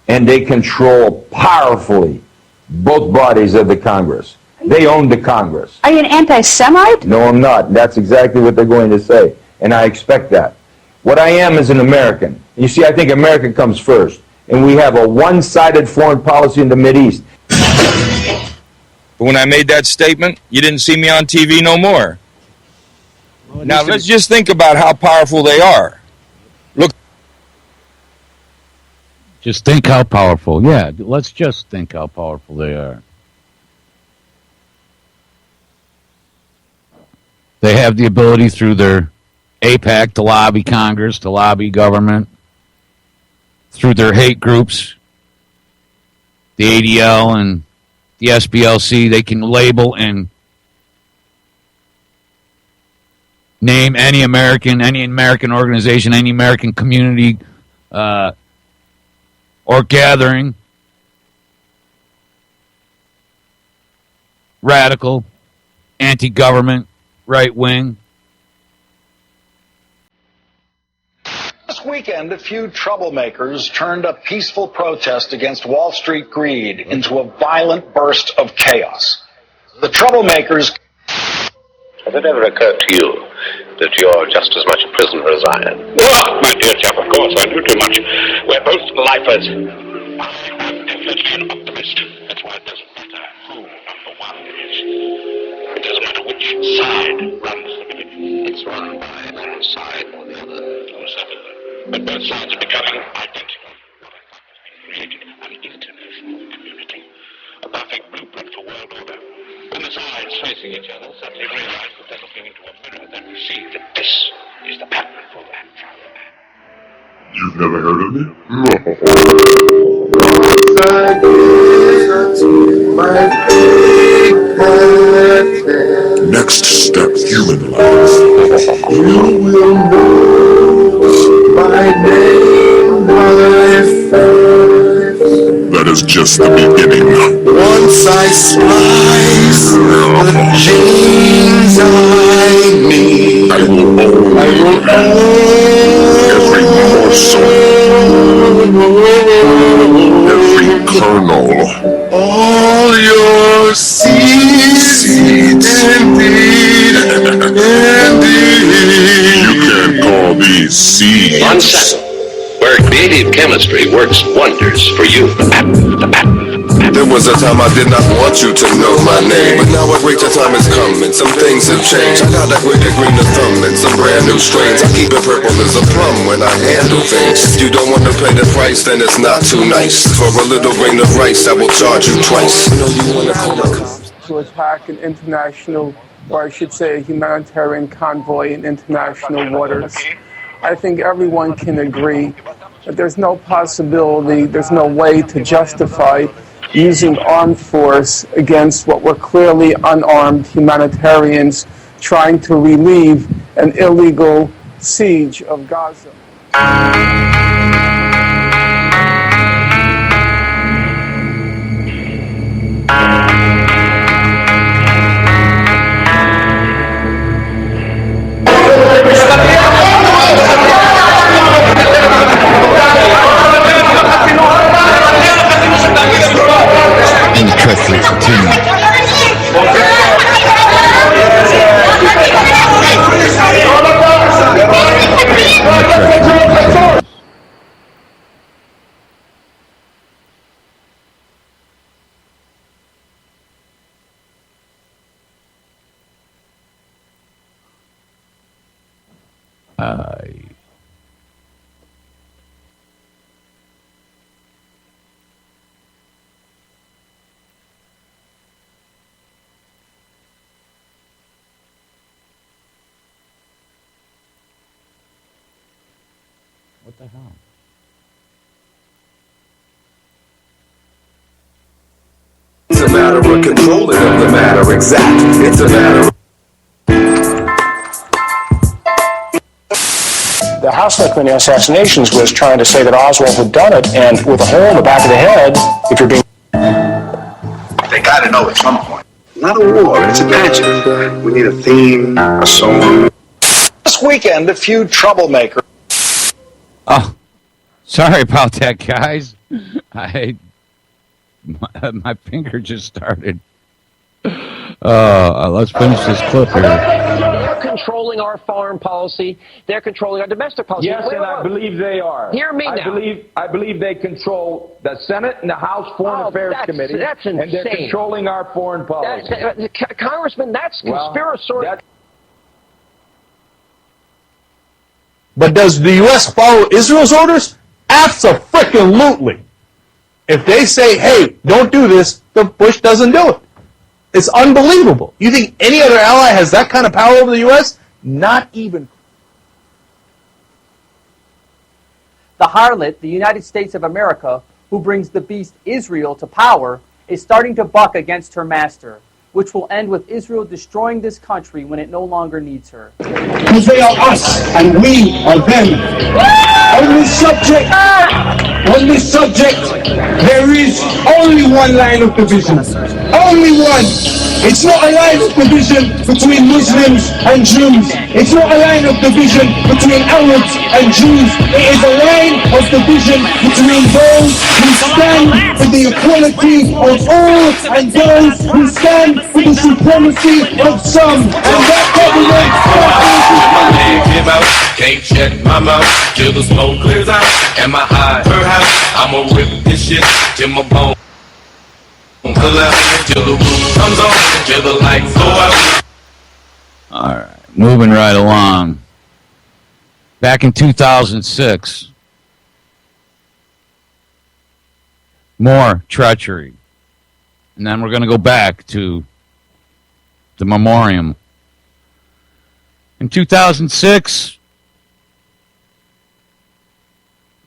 and they control powerfully both bodies of the Congress. They own the Congress. Are you an anti-Semite? No, I'm not. That's exactly what they're going to say, and I expect that. What I am is an American. You see, I think America comes first, and we have a one-sided foreign policy in the Mideast. But when I made that statement, you didn't see me on TV no more. Now, let's just think about how powerful they are. Look. Just think how powerful. Yeah, let's just think how powerful they are. They have the ability through their AIPAC to lobby Congress, to lobby government, through their hate groups, the ADL and the SBLC. They can label and name any American organization, any American community or gathering radical, anti-government, right-wing. This weekend, a few troublemakers turned a peaceful protest against Wall Street greed into a violent burst of chaos. The troublemakers... Has it ever occurred to you that you're just as much a prisoner as I am? Oh, my dear chap, of course, I knew too much. We're both lifers. I'm definitely an optimist. That's why it doesn't matter who number one is. It doesn't matter which side runs the village. It's run by one side or the other. Oh, certainly. But both sides are becoming identical. What I thought has been created an international community. A perfect blueprint for world order. When the sides facing each other suddenly realize that they're looking into a mirror, then we see that this is the pattern for that. You've never heard of me? Next step, human life. You will know my name, my face. That is just the beginning. Once I slice the genes I need, I will own every morsel, every kernel. All your seeds, indeed, You can't call these seeds. On set, where creative chemistry works wonders for you. The pattern. There was a time I did not want you to know my name, but now a greater time is coming. Some things have changed. I got a greater greener thumb and some brand new strains. I keep it purple as a plum when I handle things. If you don't want to pay the price, then it's not too nice. For a little grain of rice, I will charge you twice. You know you want to call my cops to attack an international, or I should say a humanitarian convoy in international waters. I think everyone can agree that there's no possibility, there's no way to justify using armed force against what were clearly unarmed humanitarians trying to relieve an illegal siege of Gaza. Treachery continues. What the hell? It's a matter of controlling of the matter exact. It's a matter of The House Committee on Assassinations was trying to say that Oswald had done it, and with a hole in the back of the head, if you're being... They got to know at some point. Not a war, it's a pageant. We need a theme, a song. This weekend, a few troublemakers. Oh, sorry about that, guys. My finger just started. Let's finish this clip here. They're controlling our foreign policy. They're controlling our domestic policy. Yes, and I believe they are. Hear me now. I believe they control the Senate and the House Foreign Affairs Committee. That's insane. And they're controlling our foreign policy. Congressman, that's conspiracy. But does the U.S. follow Israel's orders? Abso-freaking-lutely. If they say, hey, don't do this, the Bush doesn't do it. It's unbelievable. You think any other ally has that kind of power over the U.S.? Not even. The harlot, the United States of America, who brings the beast Israel to power, is starting to buck against her master, which will end with Israel destroying this country when it no longer needs her. Because they are us, and we are them. On this subject, there is only one line of division. Only one. It's not a line of division between Muslims and Jews. It's not a line of division between Arabs and Jews. It is a line of division between those who stand for the equality of all and those who stand for the supremacy of some. And that government... Can't shut my mouth till the smoke clears out. And my eye, her house, I'ma rip this shit till my bone. Till the roof comes on, till the lights go out. All right, moving right along. Back in 2006, more treachery. And then we're going to go back to the memoriam. In 2006,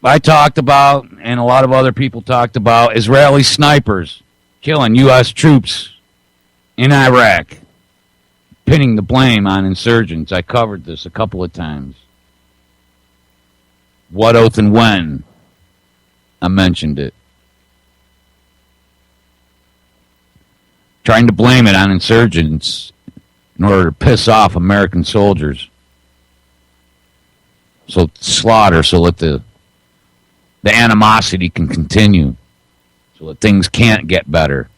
I talked about, and a lot of other people talked about, Israeli snipers killing U.S. troops in Iraq, pinning the blame on insurgents. I covered this a couple of times. What, oath, and when? I mentioned it. Trying to blame it on insurgents in order to piss off American soldiers. So slaughter, so that the animosity can continue. So that things can't get better.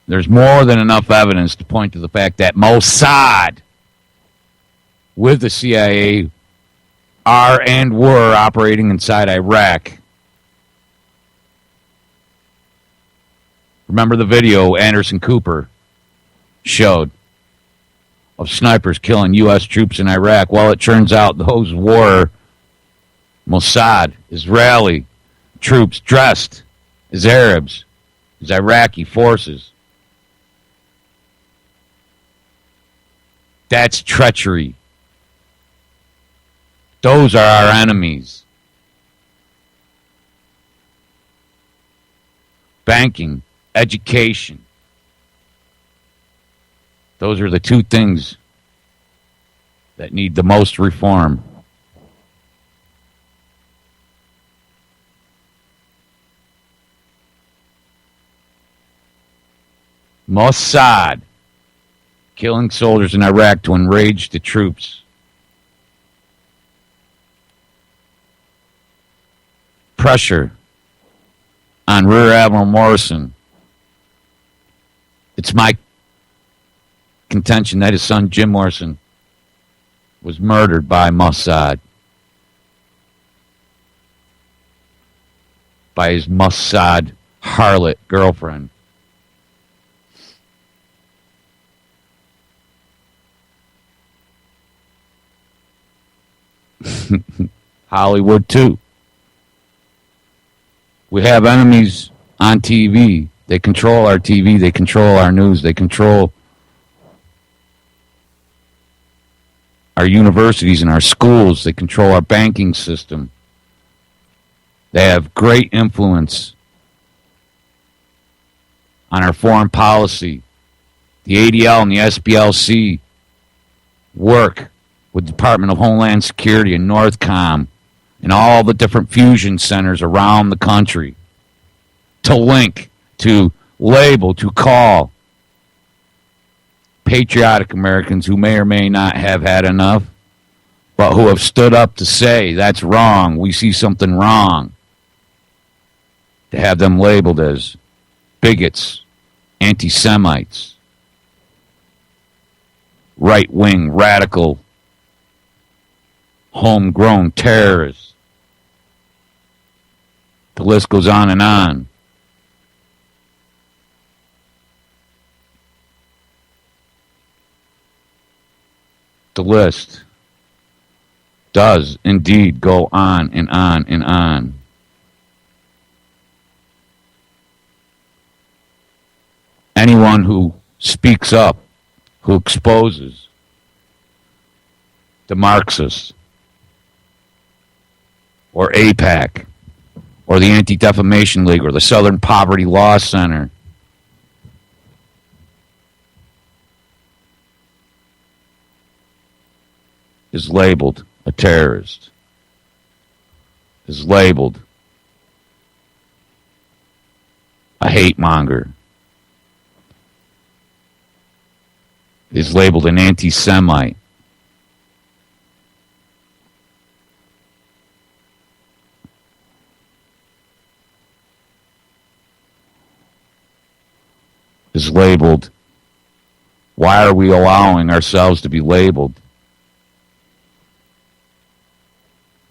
There's more than enough evidence to point to the fact that Mossad, with the CIA, are and were operating inside Iraq. Remember the video Anderson Cooper showed of snipers killing U.S. troops in Iraq? Well, it turns out those were Mossad, Israeli troops dressed as Arabs, as Iraqi forces. That's treachery. Those are our enemies. banking, education. Those are the two things that need the most reform. Mossad killing soldiers in Iraq to enrage the troops. Pressure on Rear Admiral Morrison. It's my contention that his son Jim Morrison was murdered by Mossad, by his Mossad harlot girlfriend. Hollywood too. We have enemies on TV. They control our TV. They control our news. They control our universities and our schools. They control our banking system. They have great influence on our foreign policy. The ADL and the SPLC work with the Department of Homeland Security and Northcom and all the different fusion centers around the country to link, to label, to call patriotic Americans who may or may not have had enough, but who have stood up to say, that's wrong, we see something wrong, to have them labeled as bigots, anti-Semites, right-wing, radical, homegrown terrorists. The list goes on and on. The list does indeed go on and on and on. Anyone who speaks up, who exposes the Marxists, or AIPAC, or the Anti-Defamation League, or the Southern Poverty Law Center, is labeled a terrorist, is labeled a hate monger, is labeled an anti-Semite. Is labeled, why are we allowing ourselves to be labeled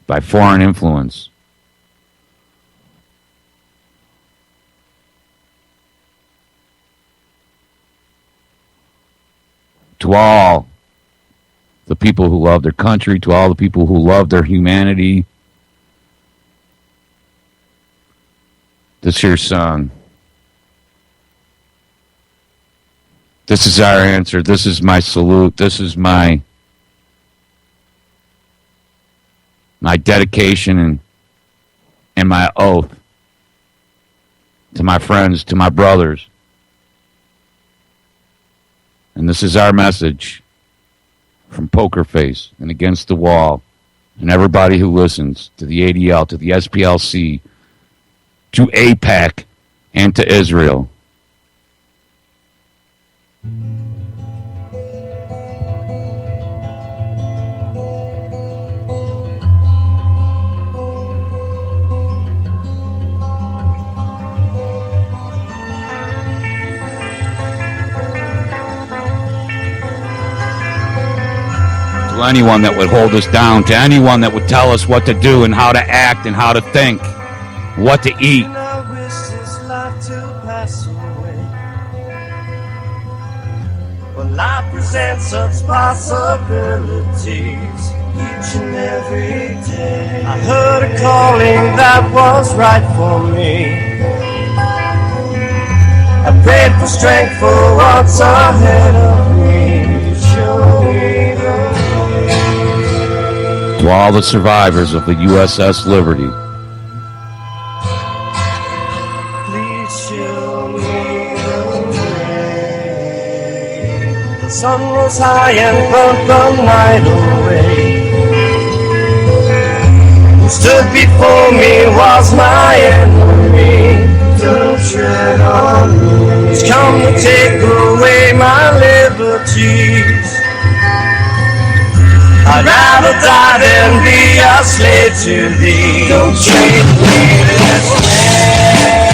by foreign influence? To all the people who love their country, to all the people who love their humanity, this here song. This is our answer. This is my salute. This is my dedication and my oath to my friends, to my brothers. And this is our message from Poker Face and Against the Wall and everybody who listens to the ADL, to the SPLC, to AIPAC, and to Israel. To anyone that would hold us down, to anyone that would tell us what to do and how to act and how to think, what to eat. Well, life presents such possibilities each and every day. I heard a calling that was right for me. I prayed for strength for what's ahead of me. Show me the way. To all the survivors of the USS Liberty, Please show sun was high and burnt the night away. Who stood before me was my enemy. Don't tread on me. He's come to take away my liberties. I'd rather die than be a slave to thee. Don't treat me this way.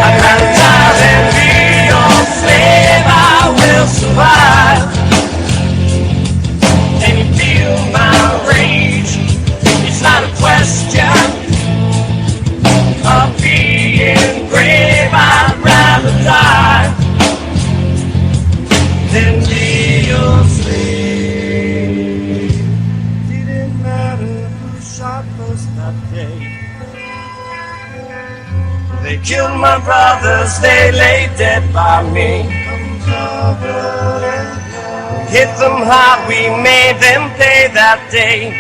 I'd rather die than be your slave. I will survive. Can you feel my rage? It's not a question of being brave. I'd rather die than be your slave. Didn't matter who shot first that day. They killed my brothers, they lay dead by me. Hit them hard, we made them pay that day.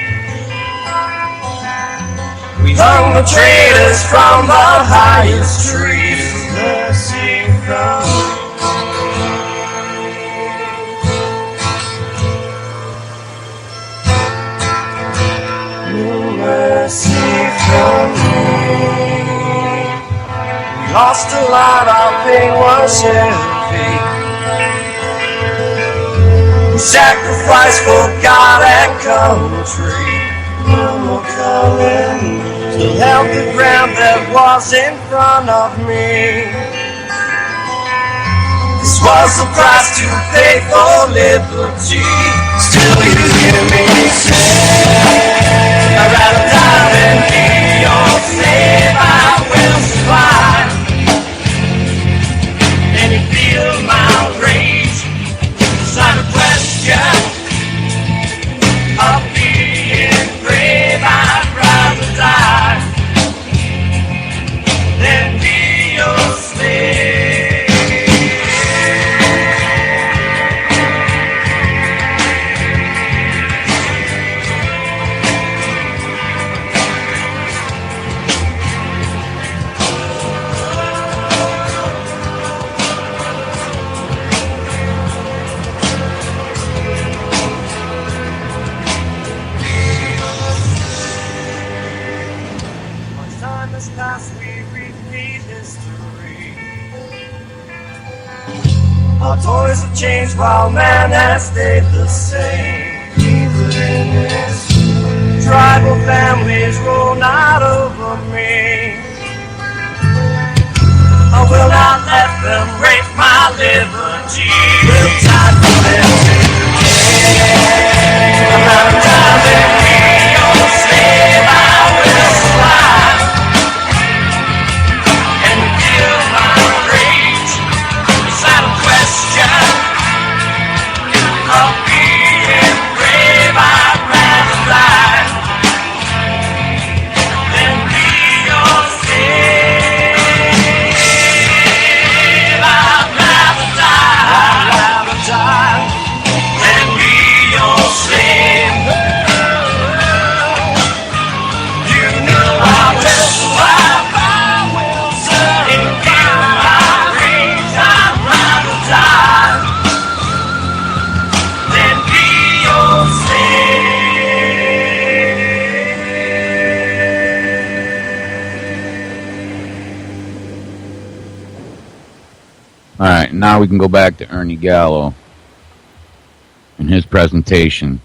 We hung the traitors from the highest trees. Mercy from mercy from me. We lost a lot, our pain was heavy. We sacrificed for God and country. Mama calling, still held the ground that was in front of me. This was the price to pay for liberty. Still you hear me say, I'd rather die than be your slave. I will survive. And you feel my rage. It's not a question of being brave. I'd rather die than be your slave. Our toys have changed while man has stayed the same. Even in history, tribal families rule not over me. I will not let them rape my liberty. We'll die for them today. I'm not dying to be your slave. I will survive. And you feel my rage. It's not a question of being brave. I'd rather die than be your slave. I'd rather die than be your slave. You know I will survive. I will serve. And feel my rage. I'd rather die than be your slave. All right, now we can go back to Ernie Gallo and his presentation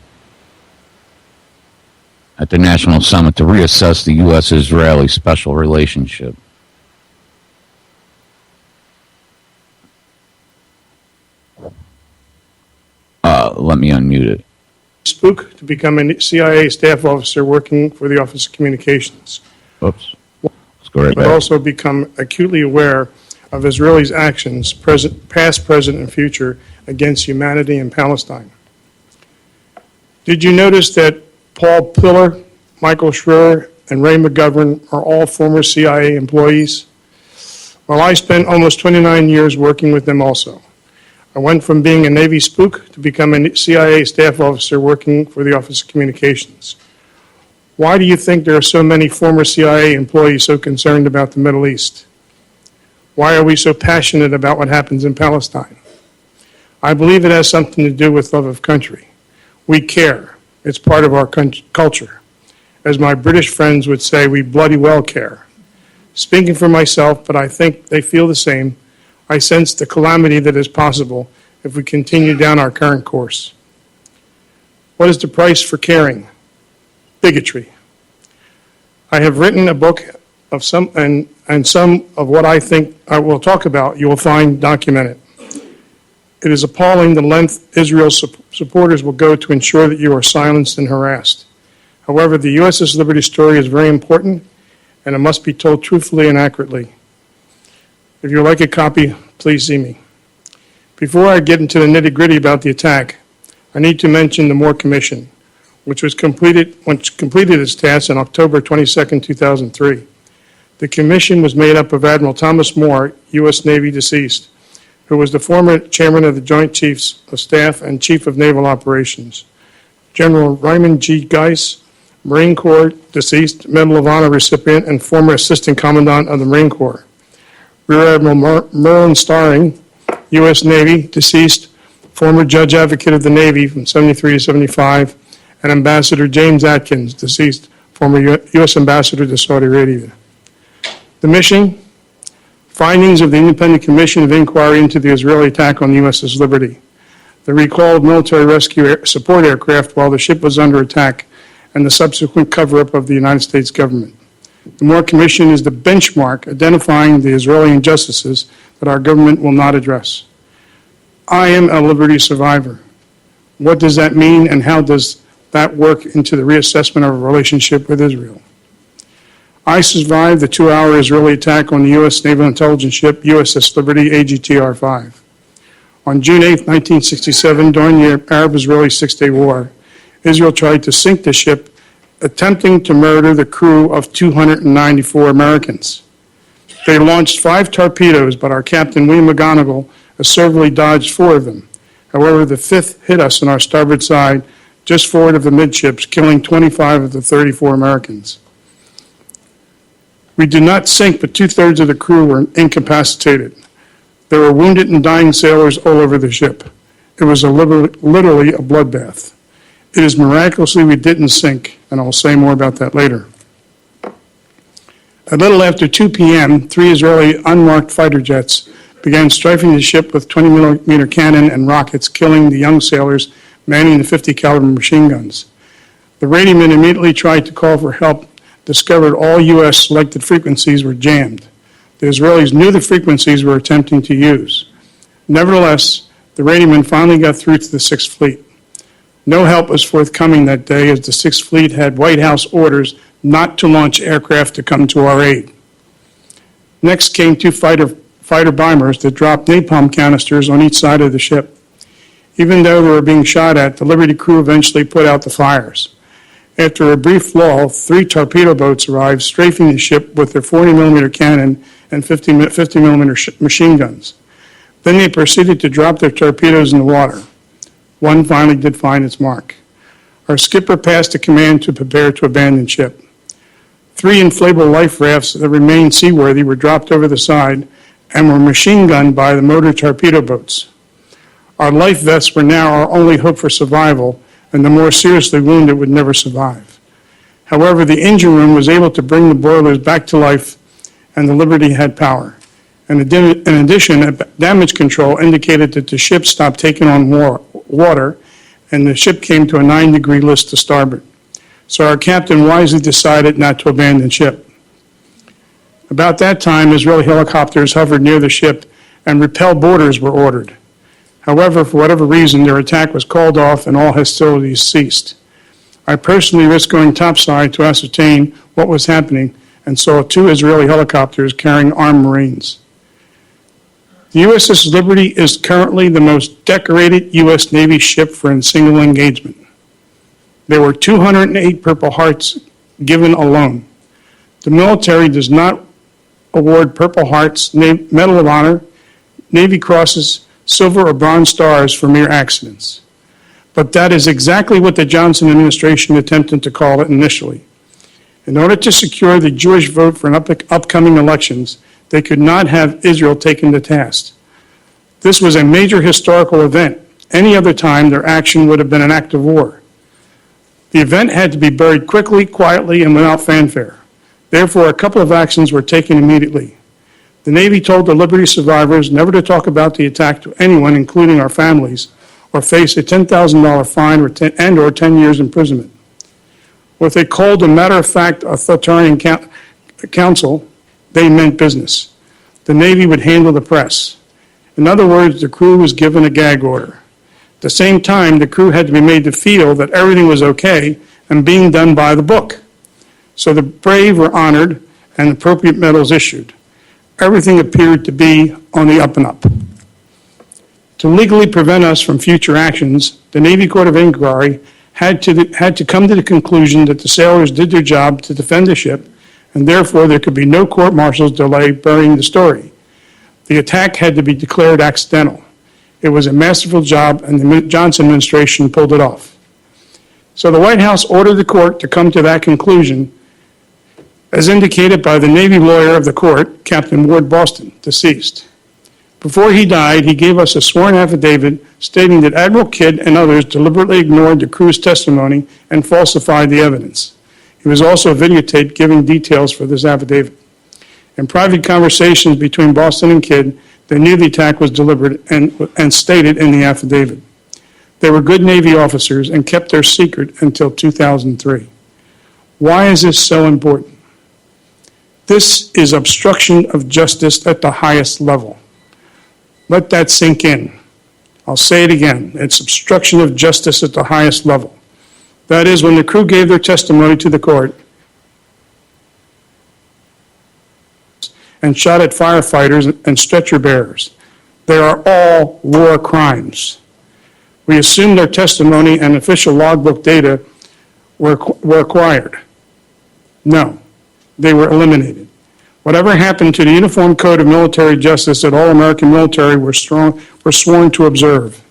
at the National Summit to reassess the U.S.-Israeli special relationship. Let me unmute it. Spook to become a CIA staff officer working for the Office of Communications. Oops. Let's go right But back. also become acutely aware of Israel's actions, past, present, and future, against humanity in Palestine. Did you notice that Paul Pillar, Michael Schroer, and Ray McGovern are all former CIA employees? Well, I spent almost 29 years working with them also. I went from being a Navy spook to become a CIA staff officer working for the Office of Communications. Why do you think there are so many former CIA employees so concerned about the Middle East? Why are we so passionate about what happens in Palestine? I believe it has something to do with love of country. We care. It's part of our culture. As my British friends would say, we bloody well care. Speaking for myself, but I think they feel the same, I sense the calamity that is possible if we continue down our current course. What is the price for caring? Bigotry. I have written a book of some, and some of what I think I will talk about you will find documented. It is appalling the length Israel's supporters will go to ensure that you are silenced and harassed. However, the USS Liberty story is very important, and it must be told truthfully and accurately. If you would like a copy, please see me. Before I get into the nitty-gritty about the attack, I need to mention the Moore Commission, which completed its task on October 22, 2003. The commission was made up of Admiral Thomas Moore, U.S. Navy deceased, who was the former chairman of the Joint Chiefs of Staff and Chief of Naval Operations, General Raymond G. Geis, Marine Corps deceased, Medal of Honor recipient and former Assistant Commandant of the Marine Corps, Rear Admiral Merlin Starring, U.S. Navy deceased, former Judge Advocate of the Navy from 73 to 75, and Ambassador James Atkins, deceased, former U.S. Ambassador to Saudi Arabia. The mission, findings of the Independent Commission of Inquiry into the Israeli attack on the USS Liberty, the recall of military rescue support aircraft while the ship was under attack, and the subsequent cover-up of the United States government. The Moore Commission is the benchmark identifying the Israeli injustices that our government will not address. I am a Liberty survivor. What does that mean, and how does that work into the reassessment of our relationship with Israel? I survived the 2-hour Israeli attack on the U.S. Naval Intelligence ship USS Liberty AGTR-5. On June 8, 1967, during the Arab-Israeli Six-Day War, Israel tried to sink the ship, attempting to murder the crew of 294 Americans. They launched 5 torpedoes, but our captain, William McGonigal, assertively dodged 4 of them. However, the 5th hit us on our starboard side, just forward of the midships, killing 25 of the 34 Americans. We did not sink, but 2/3 of the crew were incapacitated. There were wounded and dying sailors all over the ship. It was literally a bloodbath. It is miraculously we didn't sink, and I'll say more about that later. A little after 2 p.m., 3 Israeli unmarked fighter jets began strafing the ship with 20-millimeter cannon and rockets, killing the young sailors manning the 50-caliber machine guns. The radioman immediately tried to call for help, discovered all U.S. selected frequencies were jammed. The Israelis knew the frequencies we were attempting to use. Nevertheless, the radioman finally got through to the 6th Fleet. No help was forthcoming that day, as the 6th Fleet had White House orders not to launch aircraft to come to our aid. Next came 2 fighter bombers that dropped napalm canisters on each side of the ship. Even though they were being shot at, the Liberty crew eventually put out the fires. After a brief lull, 3 torpedo boats arrived, strafing the ship with their 40-millimeter cannon and 50-millimeter machine guns. Then they proceeded to drop their torpedoes in the water. One finally did find its mark. Our skipper passed a command to prepare to abandon ship. 3 inflatable life rafts that remained seaworthy were dropped over the side and were machine gunned by the motor torpedo boats. Our life vests were now our only hope for survival, and the more seriously wounded would never survive. However, the engine room was able to bring the boilers back to life, and the Liberty had power. In addition, damage control indicated that the ship stopped taking on water, and the ship came to a 9-degree list to starboard. So our captain wisely decided not to abandon ship. About that time, Israeli helicopters hovered near the ship, and repel boarders were ordered. However, for whatever reason, their attack was called off and all hostilities ceased. I personally risked going topside to ascertain what was happening and saw 2 Israeli helicopters carrying armed Marines. The USS Liberty is currently the most decorated U.S. Navy ship for a single engagement. There were 208 Purple Hearts given alone. The military does not award Purple Hearts, Medal of Honor, Navy Crosses, Silver or Bronze Stars for mere accidents. But that is exactly what the Johnson administration attempted to call it initially. In order to secure the Jewish vote for upcoming elections, they could not have Israel taken to task. This was a major historical event. Any other time, their action would have been an act of war. The event had to be buried quickly, quietly, and without fanfare. Therefore, a couple of actions were taken immediately. The Navy told the Liberty survivors never to talk about the attack to anyone, including our families, or face a $10,000 fine or 10 years imprisonment. With a cold and matter-of-fact authoritarian counsel, they meant business. The Navy would handle the press. In other words, the crew was given a gag order. At the same time, the crew had to be made to feel that everything was okay and being done by the book. So the brave were honored and appropriate medals issued. Everything appeared to be on the up and up. To legally prevent us from future actions, the Navy Court of Inquiry had to come to the conclusion that the sailors did their job to defend the ship, and therefore there could be no court-martial's delay burying the story. The attack had to be declared accidental. It was a masterful job, and the Johnson administration pulled it off. So the White House ordered the court to come to that conclusion, as indicated by the Navy lawyer of the court, Captain Ward Boston, deceased. Before he died, he gave us a sworn affidavit stating that Admiral Kidd and others deliberately ignored the crew's testimony and falsified the evidence. He was also videotaped giving details for this affidavit. In private conversations between Boston and Kidd, they knew the attack was deliberate and stated in the affidavit. They were good Navy officers and kept their secret until 2003. Why is this so important? This is obstruction of justice at the highest level. Let that sink in. I'll say it again. It's obstruction of justice at the highest level. That is, when the crew gave their testimony to the court and shot at firefighters and stretcher bearers. They are all war crimes. We assume their testimony and official logbook data were acquired. No, they were eliminated. Whatever happened to the Uniform Code of Military Justice that all American military were sworn to observe?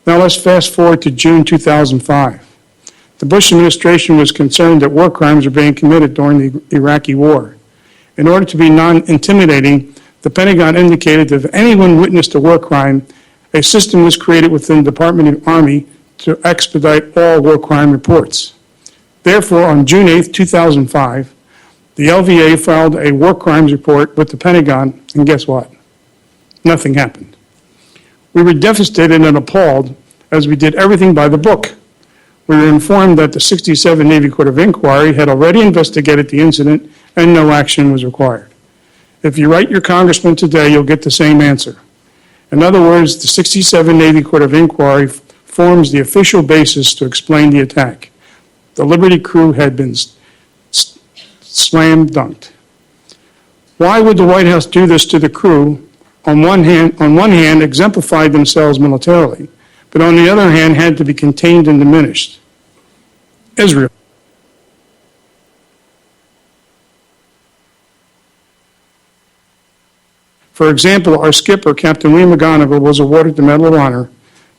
Now let's fast forward to June 2005. The Bush administration was concerned that war crimes were being committed during the Iraqi war. In order to be non-intimidating, the Pentagon indicated that if anyone witnessed a war crime, a system was created within the Department of the Army to expedite all war crime reports. Therefore, on June 8, 2005, the LVA filed a war crimes report with the Pentagon, and guess what? Nothing happened. We were devastated and appalled as we did everything by the book. We were informed that the 67 Navy Court of Inquiry had already investigated the incident and no action was required. If you write your congressman today, you'll get the same answer. In other words, the 67 Navy Court of Inquiry forms the official basis to explain the attack. The Liberty crew had been slam dunked. Why would the White House do this to the crew? On one hand, exemplified themselves militarily, but on the other hand, had to be contained and diminished. Israel. For example, our skipper, Captain William McGonigal, was awarded the Medal of Honor,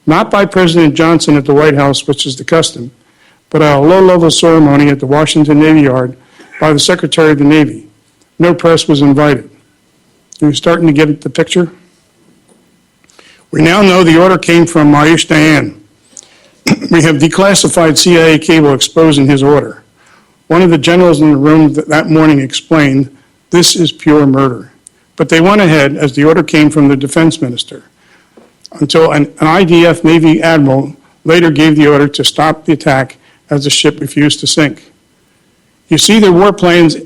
not by President Johnson at the White House, which is the custom, but at a low-level ceremony at the Washington Navy Yard by the Secretary of the Navy. No press was invited. Are you starting to get the picture? We now know the order came from Maish Dayan. We have declassified CIA cable exposing his order. One of the generals in the room that morning explained, this is pure murder. But they went ahead as the order came from the defense minister until an IDF Navy admiral later gave the order to stop the attack as the ship refused to sink. You see, their war plans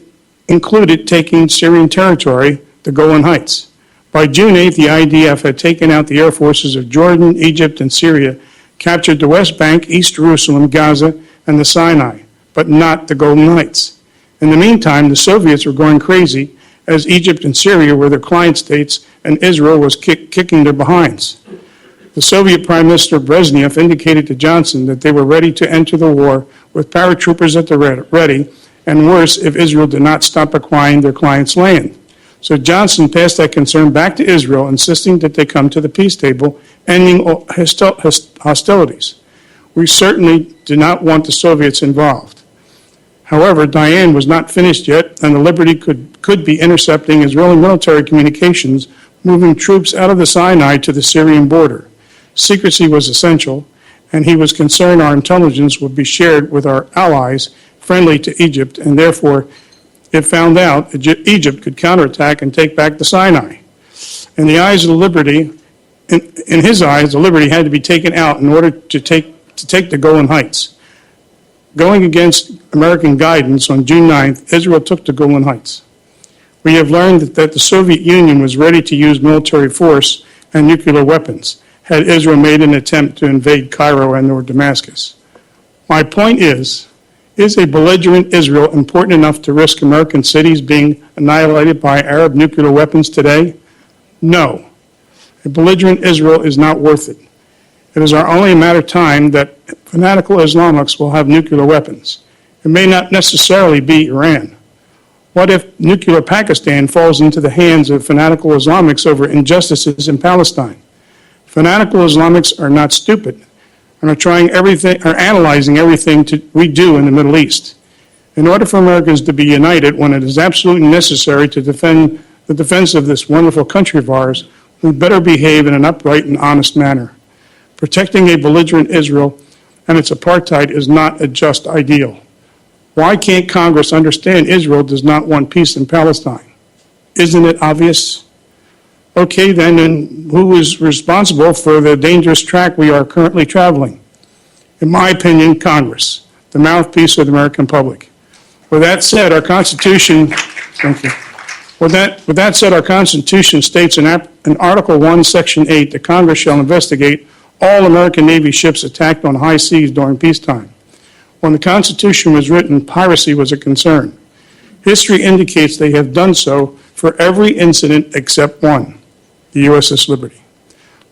included taking Syrian territory, the Golan Heights. By June 8th, the IDF had taken out the air forces of Jordan, Egypt, and Syria, captured the West Bank, East Jerusalem, Gaza, and the Sinai, but not the Golan Heights. In the meantime, the Soviets were going crazy as Egypt and Syria were their client states and Israel was kicking their behinds. The Soviet Prime Minister Brezhnev indicated to Johnson that they were ready to enter the war with paratroopers at the ready, and worse, if Israel did not stop acquiring their client's land. So Johnson passed that concern back to Israel, insisting that they come to the peace table, ending hostilities. We certainly did not want the Soviets involved. However, Dayan was not finished yet, and the Liberty could be intercepting Israeli military communications moving troops out of the Sinai to the Syrian border. Secrecy was essential, and he was concerned our intelligence would be shared with our allies friendly to Egypt, and therefore, if found out, Egypt could counterattack and take back the Sinai. In the eyes of the Liberty, in his eyes, the Liberty had to be taken out in order to take the Golan Heights. Going against American guidance on June 9th, Israel took the Golan Heights. We have learned that the Soviet Union was ready to use military force and nuclear weapons had Israel made an attempt to invade Cairo and or Damascus. My point is a belligerent Israel important enough to risk American cities being annihilated by Arab nuclear weapons today? No. A belligerent Israel is not worth it. It is only a matter of time that fanatical Islamics will have nuclear weapons. It may not necessarily be Iran. What if nuclear Pakistan falls into the hands of fanatical Islamics over injustices in Palestine? Fanatical Islamics are not stupid and are analyzing everything we do in the Middle East. In order for Americans to be united when it is absolutely necessary to defend the defense of this wonderful country of ours, we better behave in an upright and honest manner. Protecting a belligerent Israel and its apartheid is not a just ideal. Why can't Congress understand Israel does not want peace in Palestine? Isn't it obvious? Okay, then, and who is responsible for the dangerous track we are currently traveling? In my opinion, Congress, the mouthpiece of the American public. With that said, our Constitution, thank you. With that said, our Constitution states in Article 1, Section 8, that Congress shall investigate all American Navy ships attacked on high seas during peacetime. When the Constitution was written, piracy was a concern. History indicates they have done so for every incident except one, the USS Liberty.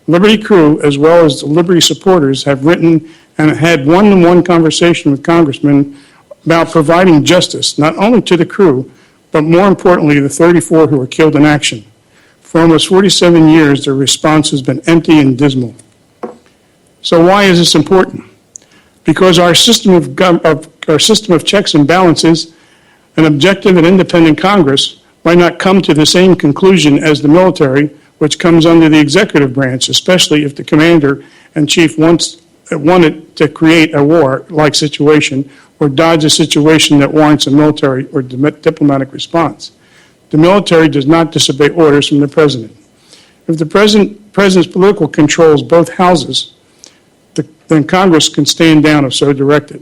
Liberty crew, as well as the Liberty supporters, have written and had one-on-one conversation with congressmen about providing justice, not only to the crew, but more importantly, the 34 who were killed in action. For almost 47 years, their response has been empty and dismal. So why is this important? Because our system of checks and balances, an objective and independent Congress, might not come to the same conclusion as the military, which comes under the executive branch, especially if the commander in chief wanted to create a war-like situation or dodge a situation that warrants a military or diplomatic response. The military does not disobey orders from the president. If the president's political controls both houses, then Congress can stand down if so directed.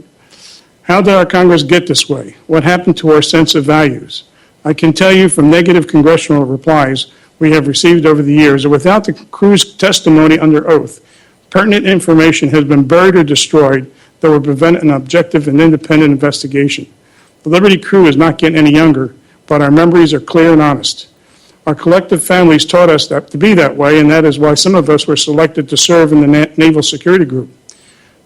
How did our Congress get this way? What happened to our sense of values? I can tell you from negative congressional replies we have received over the years that without the crew's testimony under oath, pertinent information has been buried or destroyed that would prevent an objective and independent investigation. The Liberty crew is not getting any younger, but our memories are clear and honest. Our collective families taught us to be that way, and that is why some of us were selected to serve in the Naval Security Group.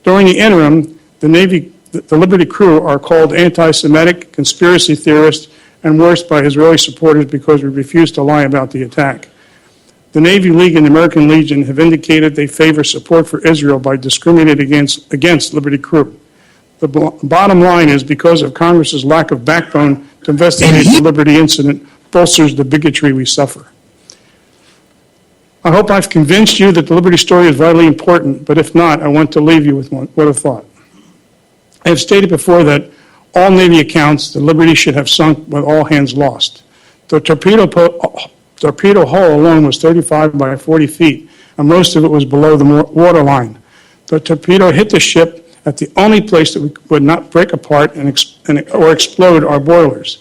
During the interim, the Liberty crew are called anti-Semitic, conspiracy theorists, and worse by Israeli supporters because we refuse to lie about the attack. The Navy League and the American Legion have indicated they favor support for Israel by discriminating against Liberty crew. The bottom line is because of Congress's lack of backbone to investigate the Liberty incident bolsters the bigotry we suffer. I hope I've convinced you that the Liberty story is vitally important, but if not, I want to leave you with a thought. I have stated before that all Navy accounts, the Liberty should have sunk with all hands lost. The torpedo hull alone was 35 by 40 feet, and most of it was below the waterline. The torpedo hit the ship at the only place that would not break apart or explode our boilers.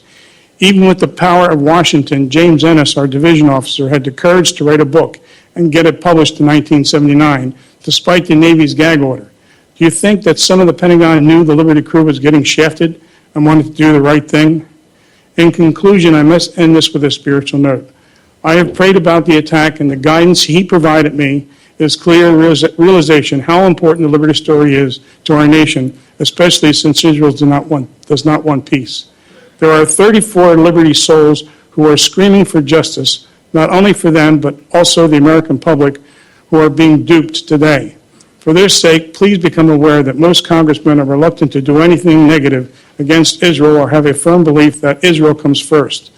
Even with the power of Washington, James Ennis, our division officer, had the courage to write a book and get it published in 1979, despite the Navy's gag order. Do you think that some of the Pentagon knew the Liberty crew was getting shafted and wanted to do the right thing? In conclusion, I must end this with a spiritual note. I have prayed about the attack, and the guidance he provided me is clear realization how important the Liberty story is to our nation, especially since Israel does not want peace. There are 34 Liberty souls who are screaming for justice, not only for them, but also the American public who are being duped today. For their sake, please become aware that most congressmen are reluctant to do anything negative against Israel or have a firm belief that Israel comes first.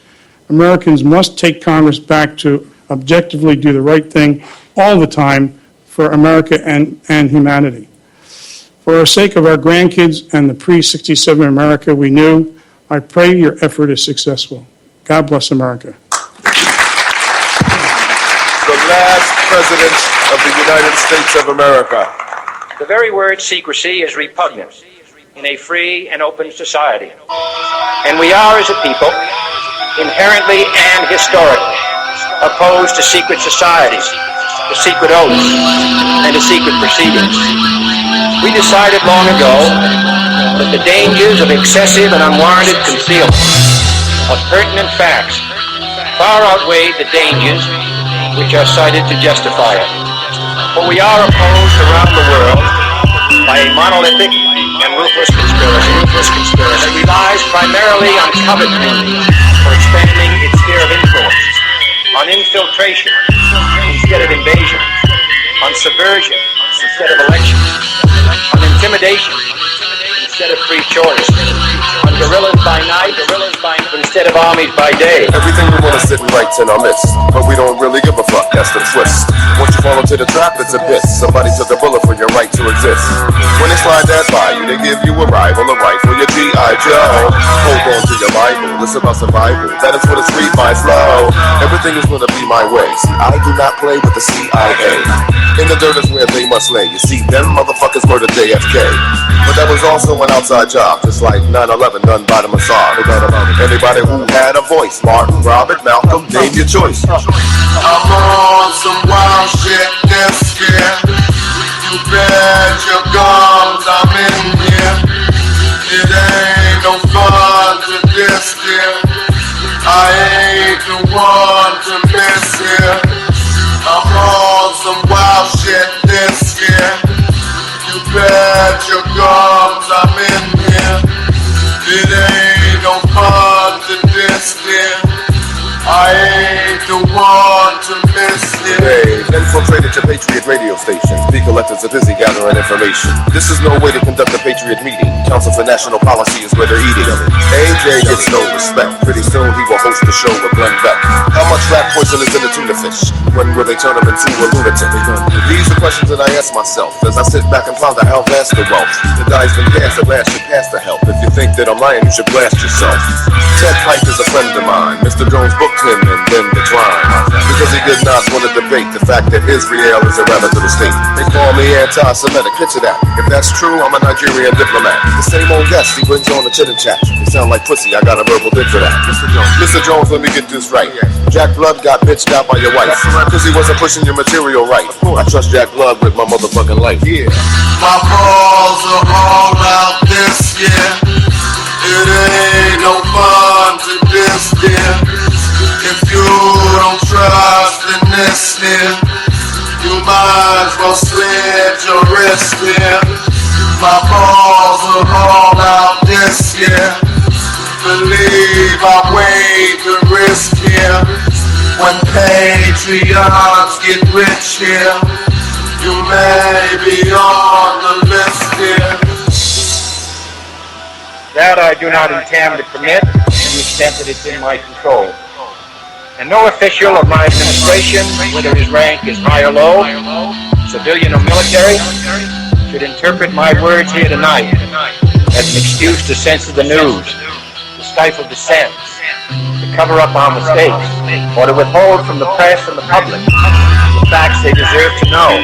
Americans must take Congress back to objectively do the right thing all the time for America and humanity. For the sake of our grandkids and the pre-67 America we knew, I pray your effort is successful. God bless America. The last President of the United States of America. The very word secrecy is repugnant in a free and open society. And we are, as a people, inherently and historically opposed to secret societies, to secret oaths, and to secret proceedings. We decided long ago that the dangers of excessive and unwarranted concealment of pertinent facts far outweighed the dangers which are cited to justify it. For we are opposed around the world by a monolithic and ruthless conspiracy that relies primarily on coveting for expanding its sphere of influence, on infiltration instead of invasion, on subversion instead of election, on intimidation instead of free choice, on guerrillas by night instead of armies by day. Everything we want to sit and write's in our midst, but we don't really give a fuck, that's the twist. Once you fall into the trap, it's a bitch. Somebody took a bullet for your right to exist. When they slide that by you, they give you a rifle for your G.I. Joe. Hold on to your Bible, it's about survival. That is what it's read my flow. Everything is gonna be my way. See, I do not play with the CIA. In the dirt is where they must lay. You see, them motherfuckers murdered JFK. But that was also an outside job, just like 9/11 done by the Mossad. Anybody who had a voice, Martin, Robert, Malcolm, name your choice. I'm on some wild shit this year. You bet your gums I'm in here. It ain't no fun to this year. I ain't the one to miss here. I'm on some wild shit this year. You bet your gums I'm in here. It ain't no fun to this year. I ain't the one to miss it. They've infiltrated your Patriot radio stations. Bee collectors are busy gathering information. This is no way to conduct a Patriot meeting. Council for National Policy is where they're eating. AJ gets no respect. Pretty soon he will host the show with Glenn Beck. How much rat poison is in the tuna fish? When will they turn him into a lunatic? These are questions that I ask myself as I sit back and ponder how vast the wealth. The die's been cast, at last should pass the help. If you think that I'm lying, you should blast yourself. Ted Pike is a friend of mine. Mr. Jones booked him and then declined because he did not want to debate the fact that Israel is a rebel to the state. They call me anti-Semitic. Picture that. If that's true, I'm a Nigerian diplomat. The same old guest he brings on the chit and chat. They sound like pussy. I got a verbal dick for that. Mr. Jones, let me get this right. Jack Blood got bitched out by your wife because he wasn't pushing your material right. I trust Jack Blood with my motherfucking life. Yeah. My balls are all out this year. It ain't no fun to this year. If you don't trust in this here, you might as well slit your wrist here. My balls are all out this year. Believe I weighed the risk here. When patriots get rich here, you may be on the list here. That I do not intend to permit to the extent that it's in my control. And no official of my administration, whether his rank is high or low, civilian or military, should interpret my words here tonight as an excuse to censor the news, to stifle dissent, to cover up our mistakes, or to withhold from the press and the public the facts they deserve to know.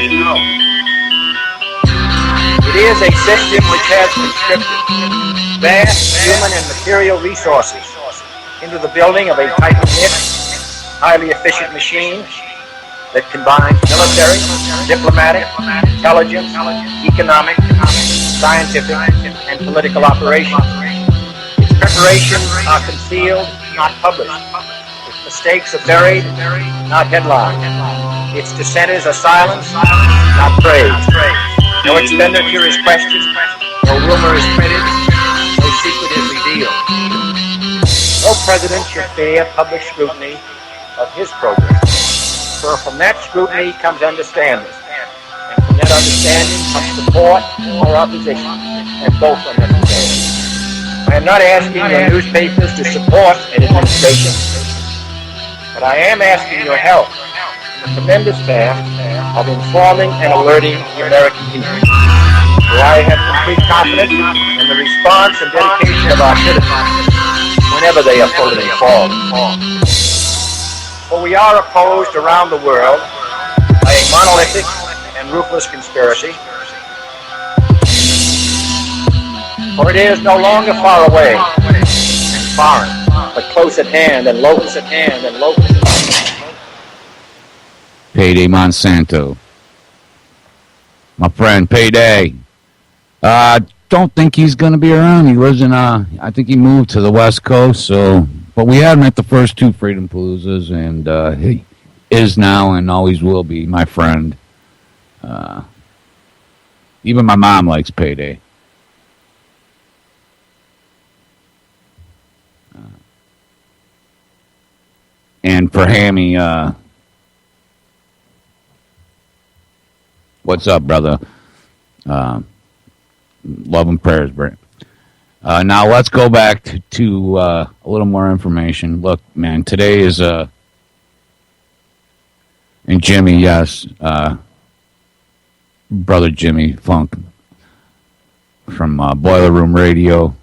It is a system which has conscripted vast human and material resources into the building of a tight-knit, highly efficient machine that combines military, diplomatic, intelligence, economic, scientific, and political operations. Its preparations are concealed, not published. Its mistakes are buried, not headlined. Its dissenters are silenced, not praised. No expenditure is questioned, no rumor is printed, no secret is revealed. No president should fear public scrutiny of his program. For from that scrutiny comes understanding, and from that understanding comes support or opposition, and both are necessary. I am not asking your newspapers to support an administration, but I am asking your help the tremendous task of informing and alerting the American people. For I have complete confidence in the response and dedication of our citizens whenever they are fully informed. For we are opposed around the world by a monolithic and ruthless conspiracy. For it is no longer far away and foreign, but close at hand and local. Payday Monsanto. My friend, Payday. Don't think he's going to be around. He lives in, I think he moved to the West Coast, so, but we had him at the first two Freedom Paloozas, and he is now and always will be my friend. Even my mom likes Payday. And for Hammy, what's up, brother? Love and prayers, Brent. Now let's go back to a little more information. Look, man, today is and Jimmy, yes, brother Jimmy Funk from Boiler Room Radio.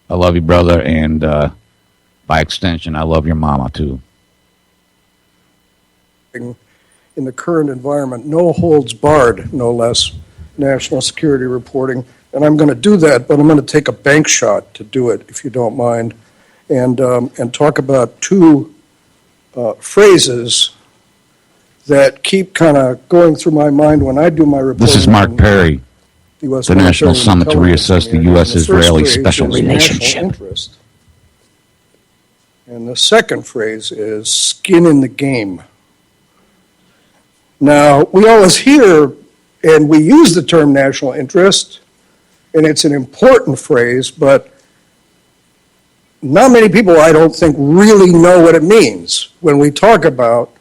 I love you, brother, and by extension, I love your mama too. In the current environment, no holds barred, no less, national security reporting. And I'm going to do that, but I'm going to take a bank shot to do it, if you don't mind, and talk about two phrases that keep kind of going through my mind when I do my reporting. This is Mark Perry, the National Summit to reassess the U.S.-Israeli special relationship. And the second phrase is skin in the game. Now, we always hear and we use the term national interest, and it's an important phrase, but not many people, I don't think, really know what it means when we talk about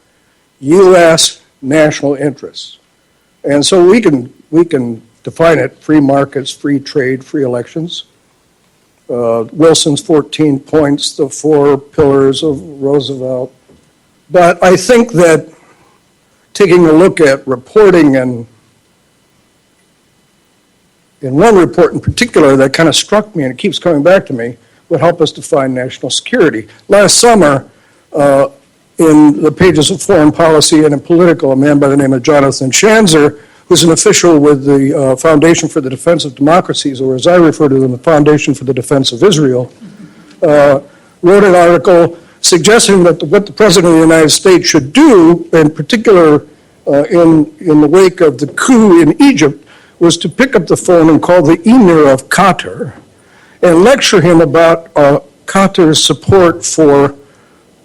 U.S. national interests. And so we can define it: free markets, free trade, free elections. Wilson's 14 points, the 4 pillars of Roosevelt. But I think that taking a look at reporting, and in one report in particular that kind of struck me and it keeps coming back to me, would help us define national security. Last summer, in the pages of Foreign Policy and in Political, a man by the name of Jonathan Schanzer, who's an official with the Foundation for the Defense of Democracies, or as I refer to them, the Foundation for the Defense of Israel, wrote an article suggesting that what the President of the United States should do, in particular in the wake of the coup in Egypt, was to pick up the phone and call the Emir of Qatar and lecture him about Qatar's support for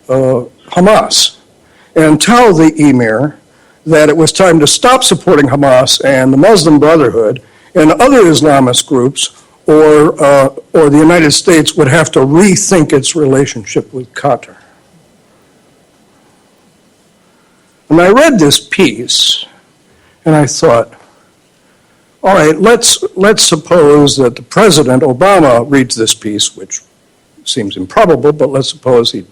Hamas, and tell the Emir that it was time to stop supporting Hamas and the Muslim Brotherhood and other Islamist groups, or the United States would have to rethink its relationship with Qatar. And I read this piece, and I thought, all right, let's suppose that the President Obama reads this piece, which seems improbable, but let's suppose he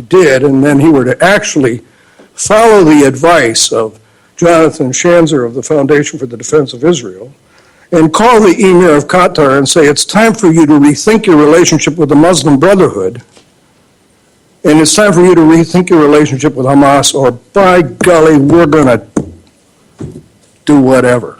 did, and then he were to actually follow the advice of Jonathan Schanzer of the Foundation for the Defense of Israel and call the Emir of Qatar and say, it's time for you to rethink your relationship with the Muslim Brotherhood, and it's time for you to rethink your relationship with Hamas, or by golly, we're going to do whatever.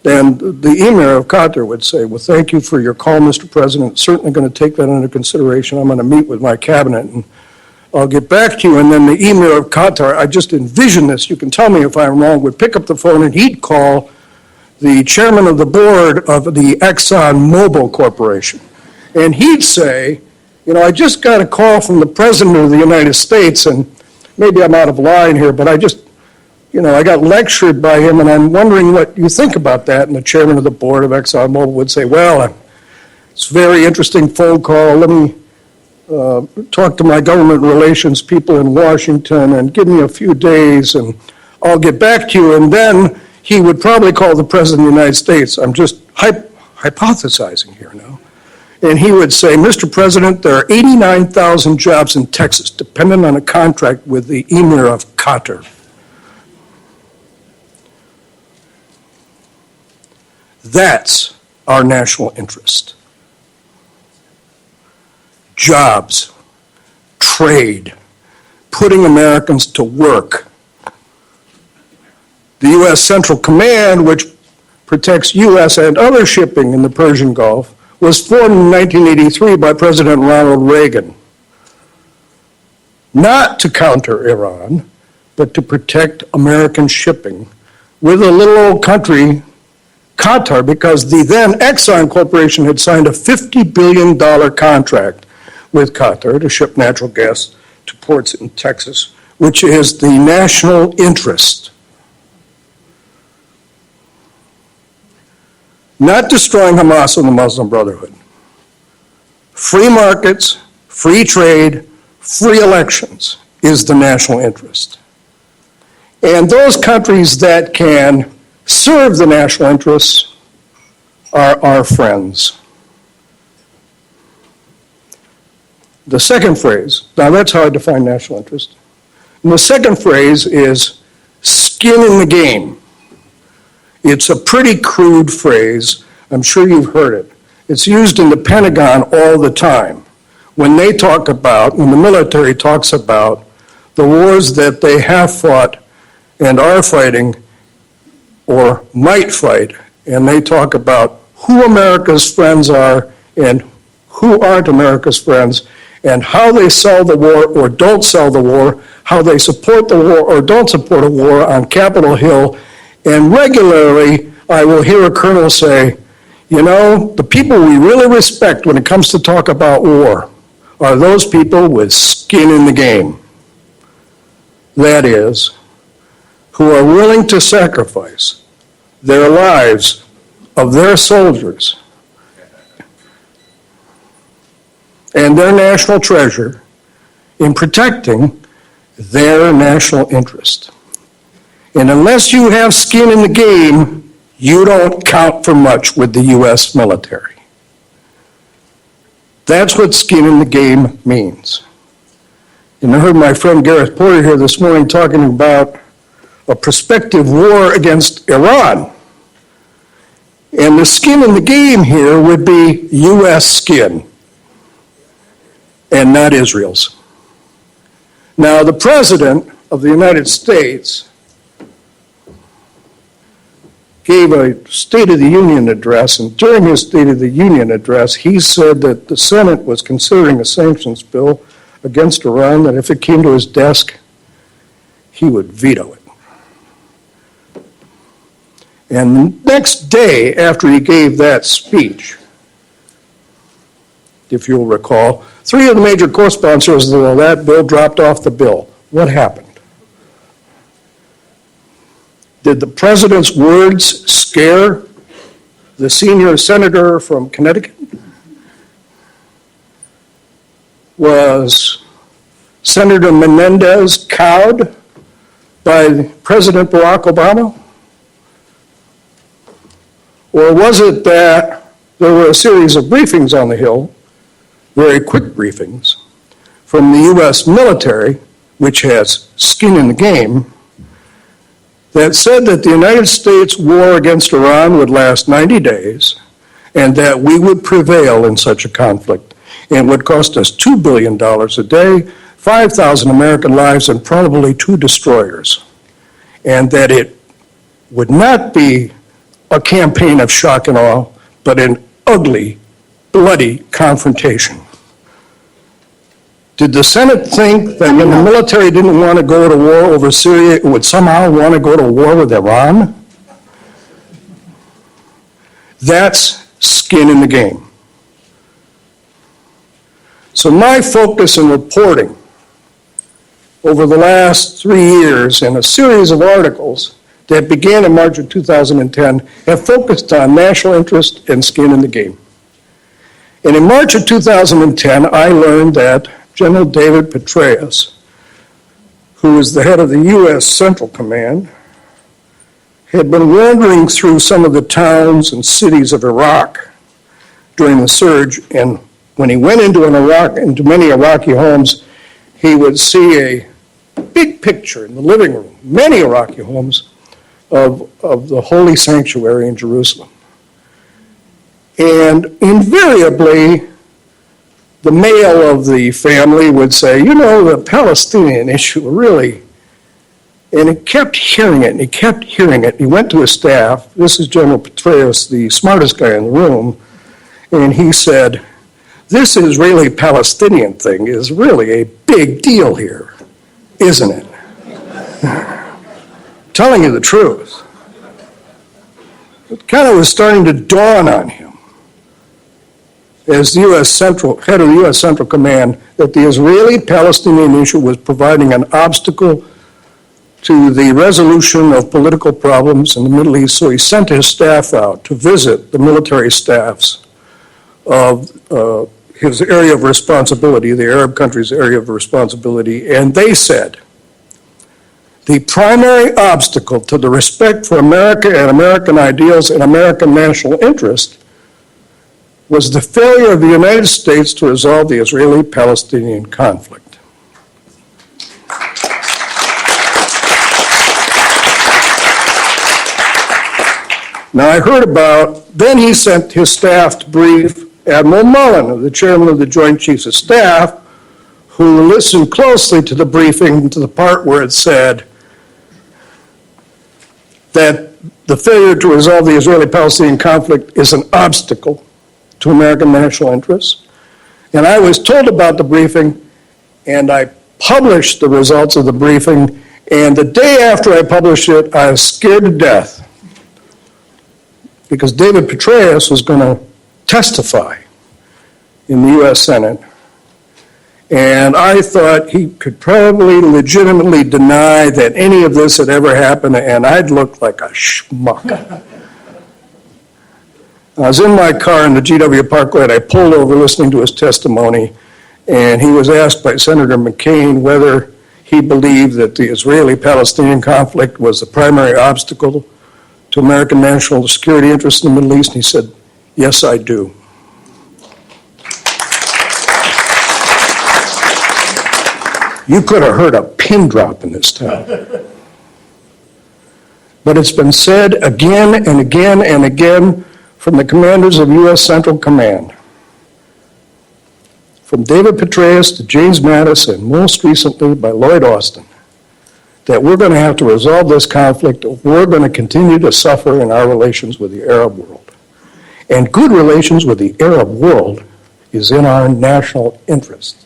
And the Emir of Qatar would say, well, thank you for your call, Mr. President. Certainly going to take that into consideration. I'm going to meet with my cabinet, and I'll get back to you. And then the Emir of Qatar, I just envision this, you can tell me if I'm wrong, would pick up the phone and he'd call the chairman of the board of the Exxon Mobil Corporation. And he'd say, you know, I just got a call from the President of the United States, and maybe I'm out of line here, but I got lectured by him, and I'm wondering what you think about that. And the chairman of the board of ExxonMobil would say, well, it's a very interesting phone call. Let me talk to my government relations people in Washington and give me a few days, and I'll get back to you. And then he would probably call the President of the United States. I'm just hypothesizing here now. and he would say, Mr. President, there are 89,000 jobs in Texas dependent on a contract with the Emir of Qatar. That's our national interest. Jobs, trade, putting Americans to work. The U.S. Central Command, which protects U.S. and other shipping in the Persian Gulf, was formed in 1983 by President Ronald Reagan. Not to counter Iran, but to protect American shipping with a little old country, Qatar, because the then Exxon Corporation had signed a $50 billion contract with Qatar to ship natural gas to ports in Texas, which is the national interest. Not destroying Hamas and the Muslim Brotherhood. Free markets, free trade, free elections is the national interest. And those countries that can serve the national interests are our friends. The second phrase, now that's how I define national interest. And the second phrase is skin in the game. It's a pretty crude phrase. I'm sure you've heard it. It's used in the Pentagon all the time. When they talk about, when the military talks about the wars that they have fought and are fighting or might fight, and they talk about who America's friends are and who aren't America's friends, and how they sell the war or don't sell the war, how they support the war or don't support a war on Capitol Hill. And regularly, I will hear a colonel say, you know, the people we really respect when it comes to talk about war are those people with skin in the game. That is, who are willing to sacrifice their lives of their soldiers and their national treasure in protecting their national interest. And unless you have skin in the game, you don't count for much with the U.S. military. That's what skin in the game means. And I heard my friend Gareth Porter here this morning talking about a prospective war against Iran. And the skin in the game here would be U.S. skin and not Israel's. Now, the President of the United States gave a State of the Union address, and during his State of the Union address, he said that the Senate was considering a sanctions bill against Iran, that if it came to his desk, he would veto it. And the next day after he gave that speech, if you'll recall, 3 of the major co-sponsors of that bill dropped off the bill. What happened? Did the president's words scare the senior senator from Connecticut? Was Senator Menendez cowed by President Barack Obama? Or was it that there were a series of briefings on the Hill, very quick briefings, from the U.S. military, which has skin in the game, that said that the United States war against Iran would last 90 days and that we would prevail in such a conflict and would cost us $2 billion a day, 5,000 American lives, and probably 2 destroyers. And that it would not be a campaign of shock and awe, but an ugly, bloody confrontation. Did the Senate think that when the military didn't want to go to war over Syria, it would somehow want to go to war with Iran? That's skin in the game. So my focus in reporting over the last 3 years in a series of articles that began in March of 2010 have focused on national interest and skin in the game. And in March of 2010, I learned that General David Petraeus, who is the head of the U.S. Central Command, had been wandering through some of the towns and cities of Iraq during the surge, and when he went into many Iraqi homes, he would see a big picture in the living room, many Iraqi homes, of the holy sanctuary in Jerusalem. And invariably, the male of the family would say, you know, the Palestinian issue really, and he kept hearing it, and he kept hearing it. He went to his staff, this is General Petraeus, the smartest guy in the room, and he said, this Israeli-Palestinian thing is really a big deal here, isn't it? Telling you the truth. It kind of was starting to dawn on him as the head of the U.S. Central Command that the Israeli-Palestinian issue was providing an obstacle to the resolution of political problems in the Middle East, so he sent his staff out to visit the military staffs of his area of responsibility, the Arab countries' area of responsibility, and they said, the primary obstacle to the respect for America and American ideals and American national interest was the failure of the United States to resolve the Israeli-Palestinian conflict. Now I heard then he sent his staff to brief Admiral Mullen, the chairman of the Joint Chiefs of Staff, who listened closely to the briefing, to the part where it said that the failure to resolve the Israeli-Palestinian conflict is an obstacle to American national interests. And I was told about the briefing, and I published the results of the briefing, and the day after I published it, I was scared to death because David Petraeus was going to testify in the U.S. Senate, and I thought he could probably legitimately deny that any of this had ever happened, and I'd look like a schmuck. I was in my car in the GW Parkway, and I pulled over listening to his testimony, and he was asked by Senator McCain whether he believed that the Israeli-Palestinian conflict was the primary obstacle to American national security interests in the Middle East, and he said, yes, I do. You could have heard a pin drop in this town. But it's been said again and again and again from the commanders of U.S. Central Command, from David Petraeus to James Mattis, and most recently by Lloyd Austin, that we're going to have to resolve this conflict or we're going to continue to suffer in our relations with the Arab world. And good relations with the Arab world is in our national interest.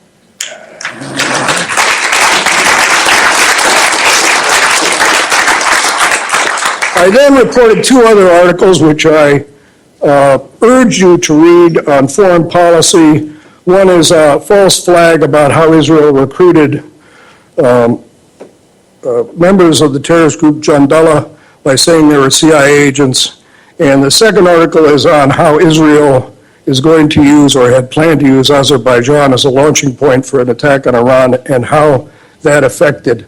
I then reported two other articles which I urge you to read on foreign policy. One is a false flag about how Israel recruited members of the terrorist group Jandala by saying they were CIA agents. And the second article is on how Israel is going to use or had planned to use Azerbaijan as a launching point for an attack on Iran and how that affected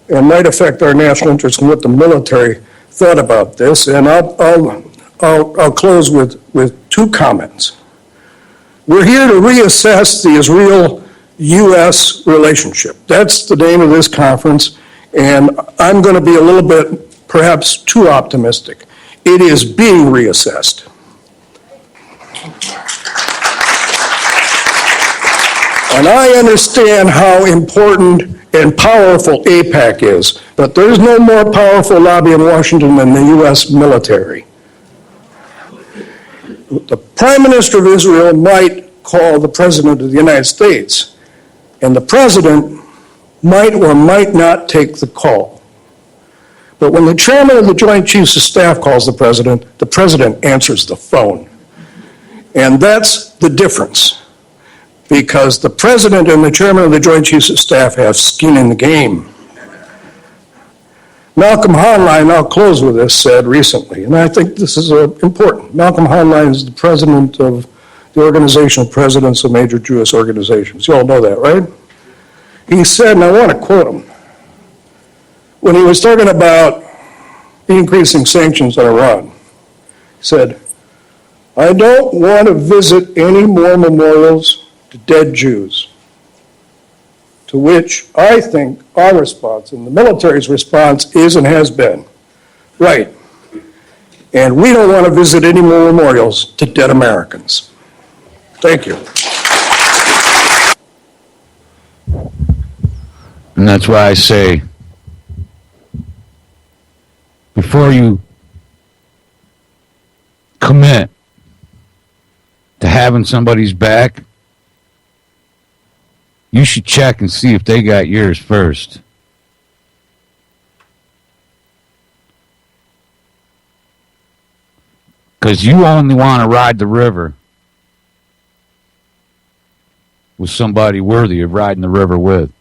and might affect our national interests and what the military thought about this. And I'll close with two comments. We're here to reassess the Israel-U.S. relationship. That's the name of this conference, and I'm going to be a little bit perhaps too optimistic. It is being reassessed. And I understand how important and powerful AIPAC is, but there's no more powerful lobby in Washington than the U.S. military. The Prime Minister of Israel might call the President of the United States, and the President might or might not take the call. But when the Chairman of the Joint Chiefs of Staff calls the President answers the phone. And that's the difference, because the President and the Chairman of the Joint Chiefs of Staff have skin in the game. Malcolm Hoenlein, I'll close with this, said recently, and I think this is important. Malcolm Hoenlein is the president of the Organization of Presidents of Major Jewish Organizations. You all know that, right? He said, and I want to quote him, when he was talking about the increasing sanctions on Iran, he said, I don't want to visit any more memorials to dead Jews, to which I think our response and the military's response is and has been, right. And we don't want to visit any more memorials to dead Americans. Thank you. And that's why I say, before you commit to having somebody's back, you should check and see if they got yours first. Because you only want to ride the river with somebody worthy of riding the river with.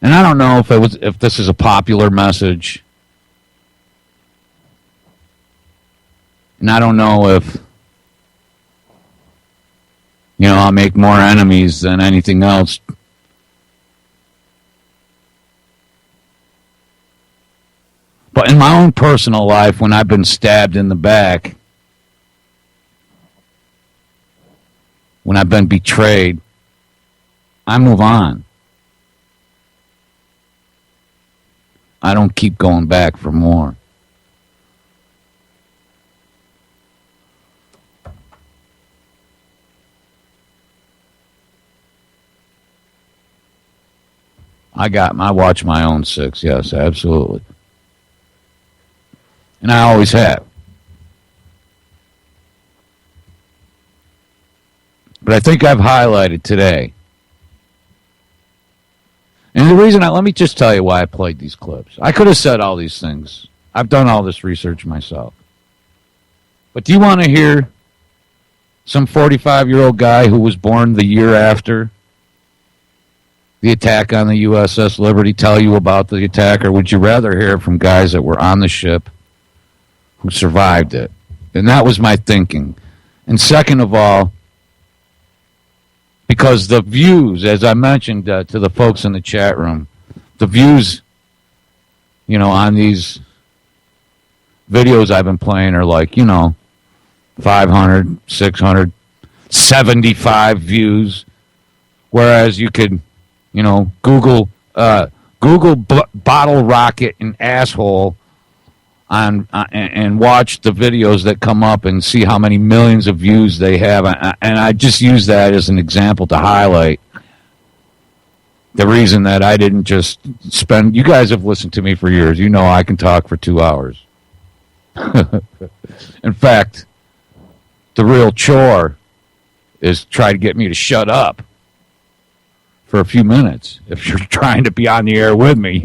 And I don't know if this is a popular message. And I don't know if, I'll make more enemies than anything else. But in my own personal life, when I've been stabbed in the back, when I've been betrayed, I move on. I don't keep going back for more. I watch my own six, yes, absolutely. And I always have. But I think I've highlighted today. And the reason, let me just tell you why I played these clips. I could have said all these things. I've done all this research myself. But do you want to hear some 45-year-old guy who was born the year after the attack on the USS Liberty tell you about the attack, or would you rather hear from guys that were on the ship who survived it? And that was my thinking. And second of all, because the views, as I mentioned to the folks in the chat room, the views, on these videos I've been playing are like, 500, 600, 75 views, whereas you could, Google bottle rocket and asshole and watch the videos that come up and see how many millions of views they have. And I just use that as an example to highlight the reason that I didn't just spend... You guys have listened to me for years. You know I can talk for 2 hours. In fact, the real chore is try to get me to shut up for a few minutes if you're trying to be on the air with me,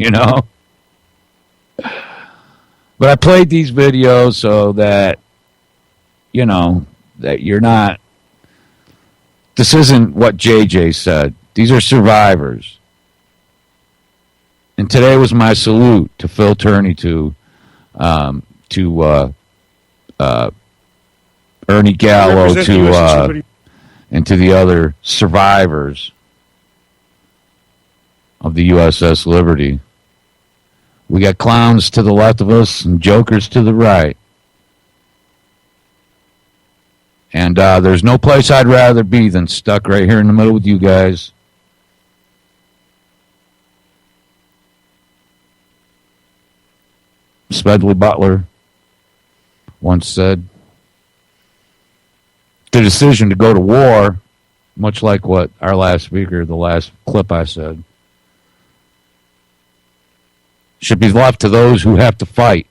But I played these videos so that, that you're not... This isn't what JJ said. These are survivors. And today was my salute to Phil Turney, to Ernie Gallo, and to the other survivors of the USS Liberty. We got clowns to the left of us and jokers to the right. And there's no place I'd rather be than stuck right here in the middle with you guys. Smedley Butler once said, the decision to go to war, much like what our last speaker, the last clip I said, should be left to those who have to fight.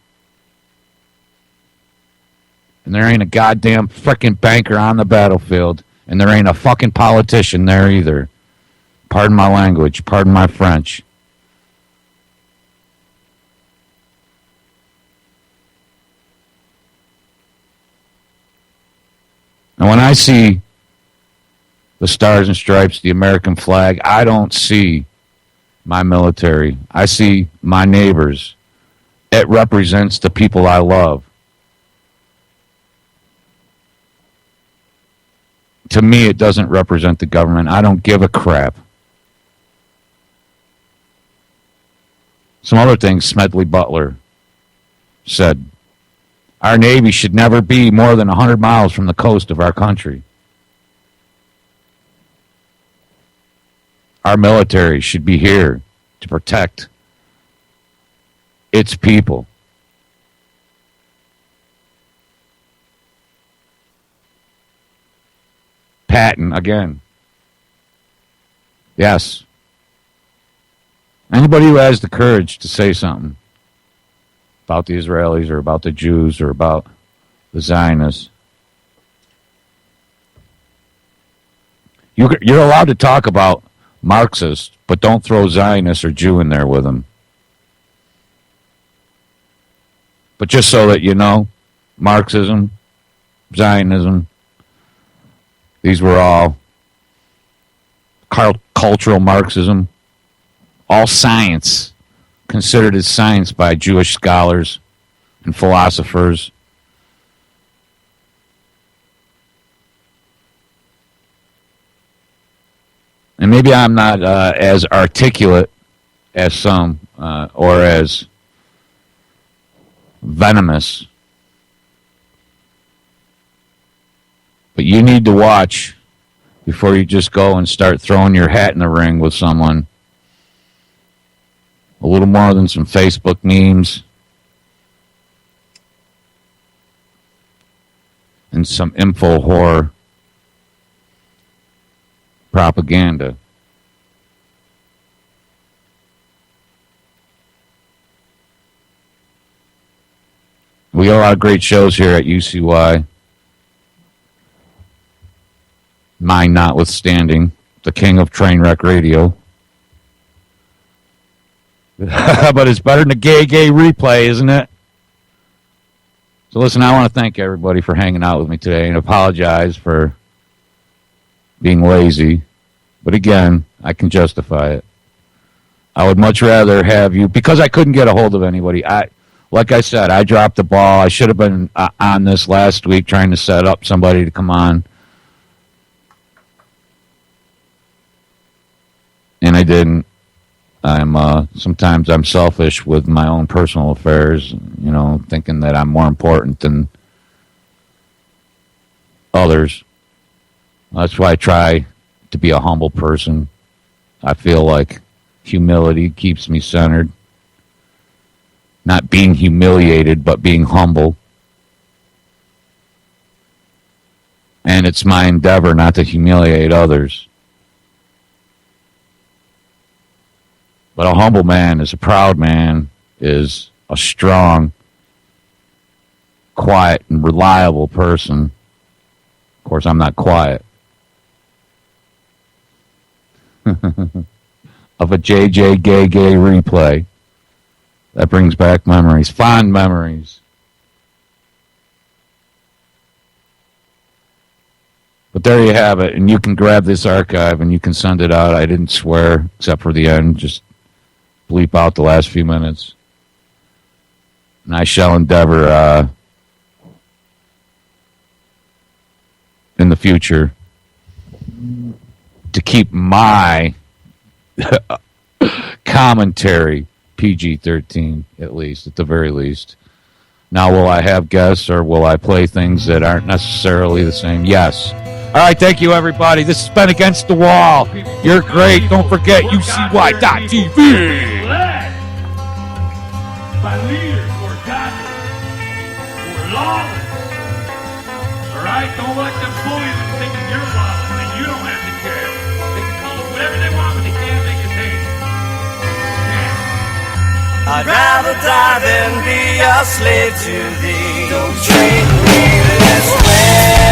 And there ain't a goddamn frickin' banker on the battlefield, and there ain't a fucking politician there either. Pardon my language, pardon my French. And when I see the stars and stripes, the American flag, I don't see my military. I see my neighbors. It represents the people I love. To me, it doesn't represent the government. I don't give a crap. Some other things, Smedley Butler said, our Navy should never be more than 100 miles from the coast of our country. Our military should be here to protect its people. Patton, again. Yes. Anybody who has the courage to say something about the Israelis or about the Jews or about the Zionists, you're allowed to talk about Marxists, but don't throw Zionist or Jew in there with them. But just so that you know, Marxism, Zionism, these were all cultural Marxism, all science, considered as science by Jewish scholars and philosophers. And maybe I'm not as articulate as some or as venomous. But you need to watch before you just go and start throwing your hat in the ring with someone. A little more than some Facebook memes and some info horror propaganda. We got a lot of great shows here at UCY. Mine notwithstanding, the king of train wreck radio. But it's better than a gay replay, isn't it? So listen, I want to thank everybody for hanging out with me today and apologize for being lazy. But again, I can justify it. I would much rather have you, because I couldn't get a hold of anybody. Like I said, I dropped the ball. I should have been on this last week trying to set up somebody to come on. And I didn't. Sometimes I'm selfish with my own personal affairs, you know, thinking that I'm more important than others. That's why I try to be a humble person. I feel like humility keeps me centered. Not being humiliated, but being humble. And it's my endeavor not to humiliate others. But a humble man is a proud man, is a strong, quiet, and reliable person. Of course, I'm not quiet. Of a JJ gay replay. That brings back memories, fond memories. But there you have it, and you can grab this archive and you can send it out. I didn't swear, except for the end. Just bleep out the last few minutes. And I shall endeavor in the future to keep my commentary PG-13, at least, at the very least. Now, will I have guests or will I play things that aren't necessarily the same? Yes. All right, thank you, everybody. This has been Against the Wall. You're great. Don't forget UCY.TV. By leaders who are godly, who are lawless. All right? Don't let them fool you into thinking you're lawless and you don't have to care. They can call us whatever they want, but they can't make us hate. I'd rather die than be a slave to thee. Don't treat me this way.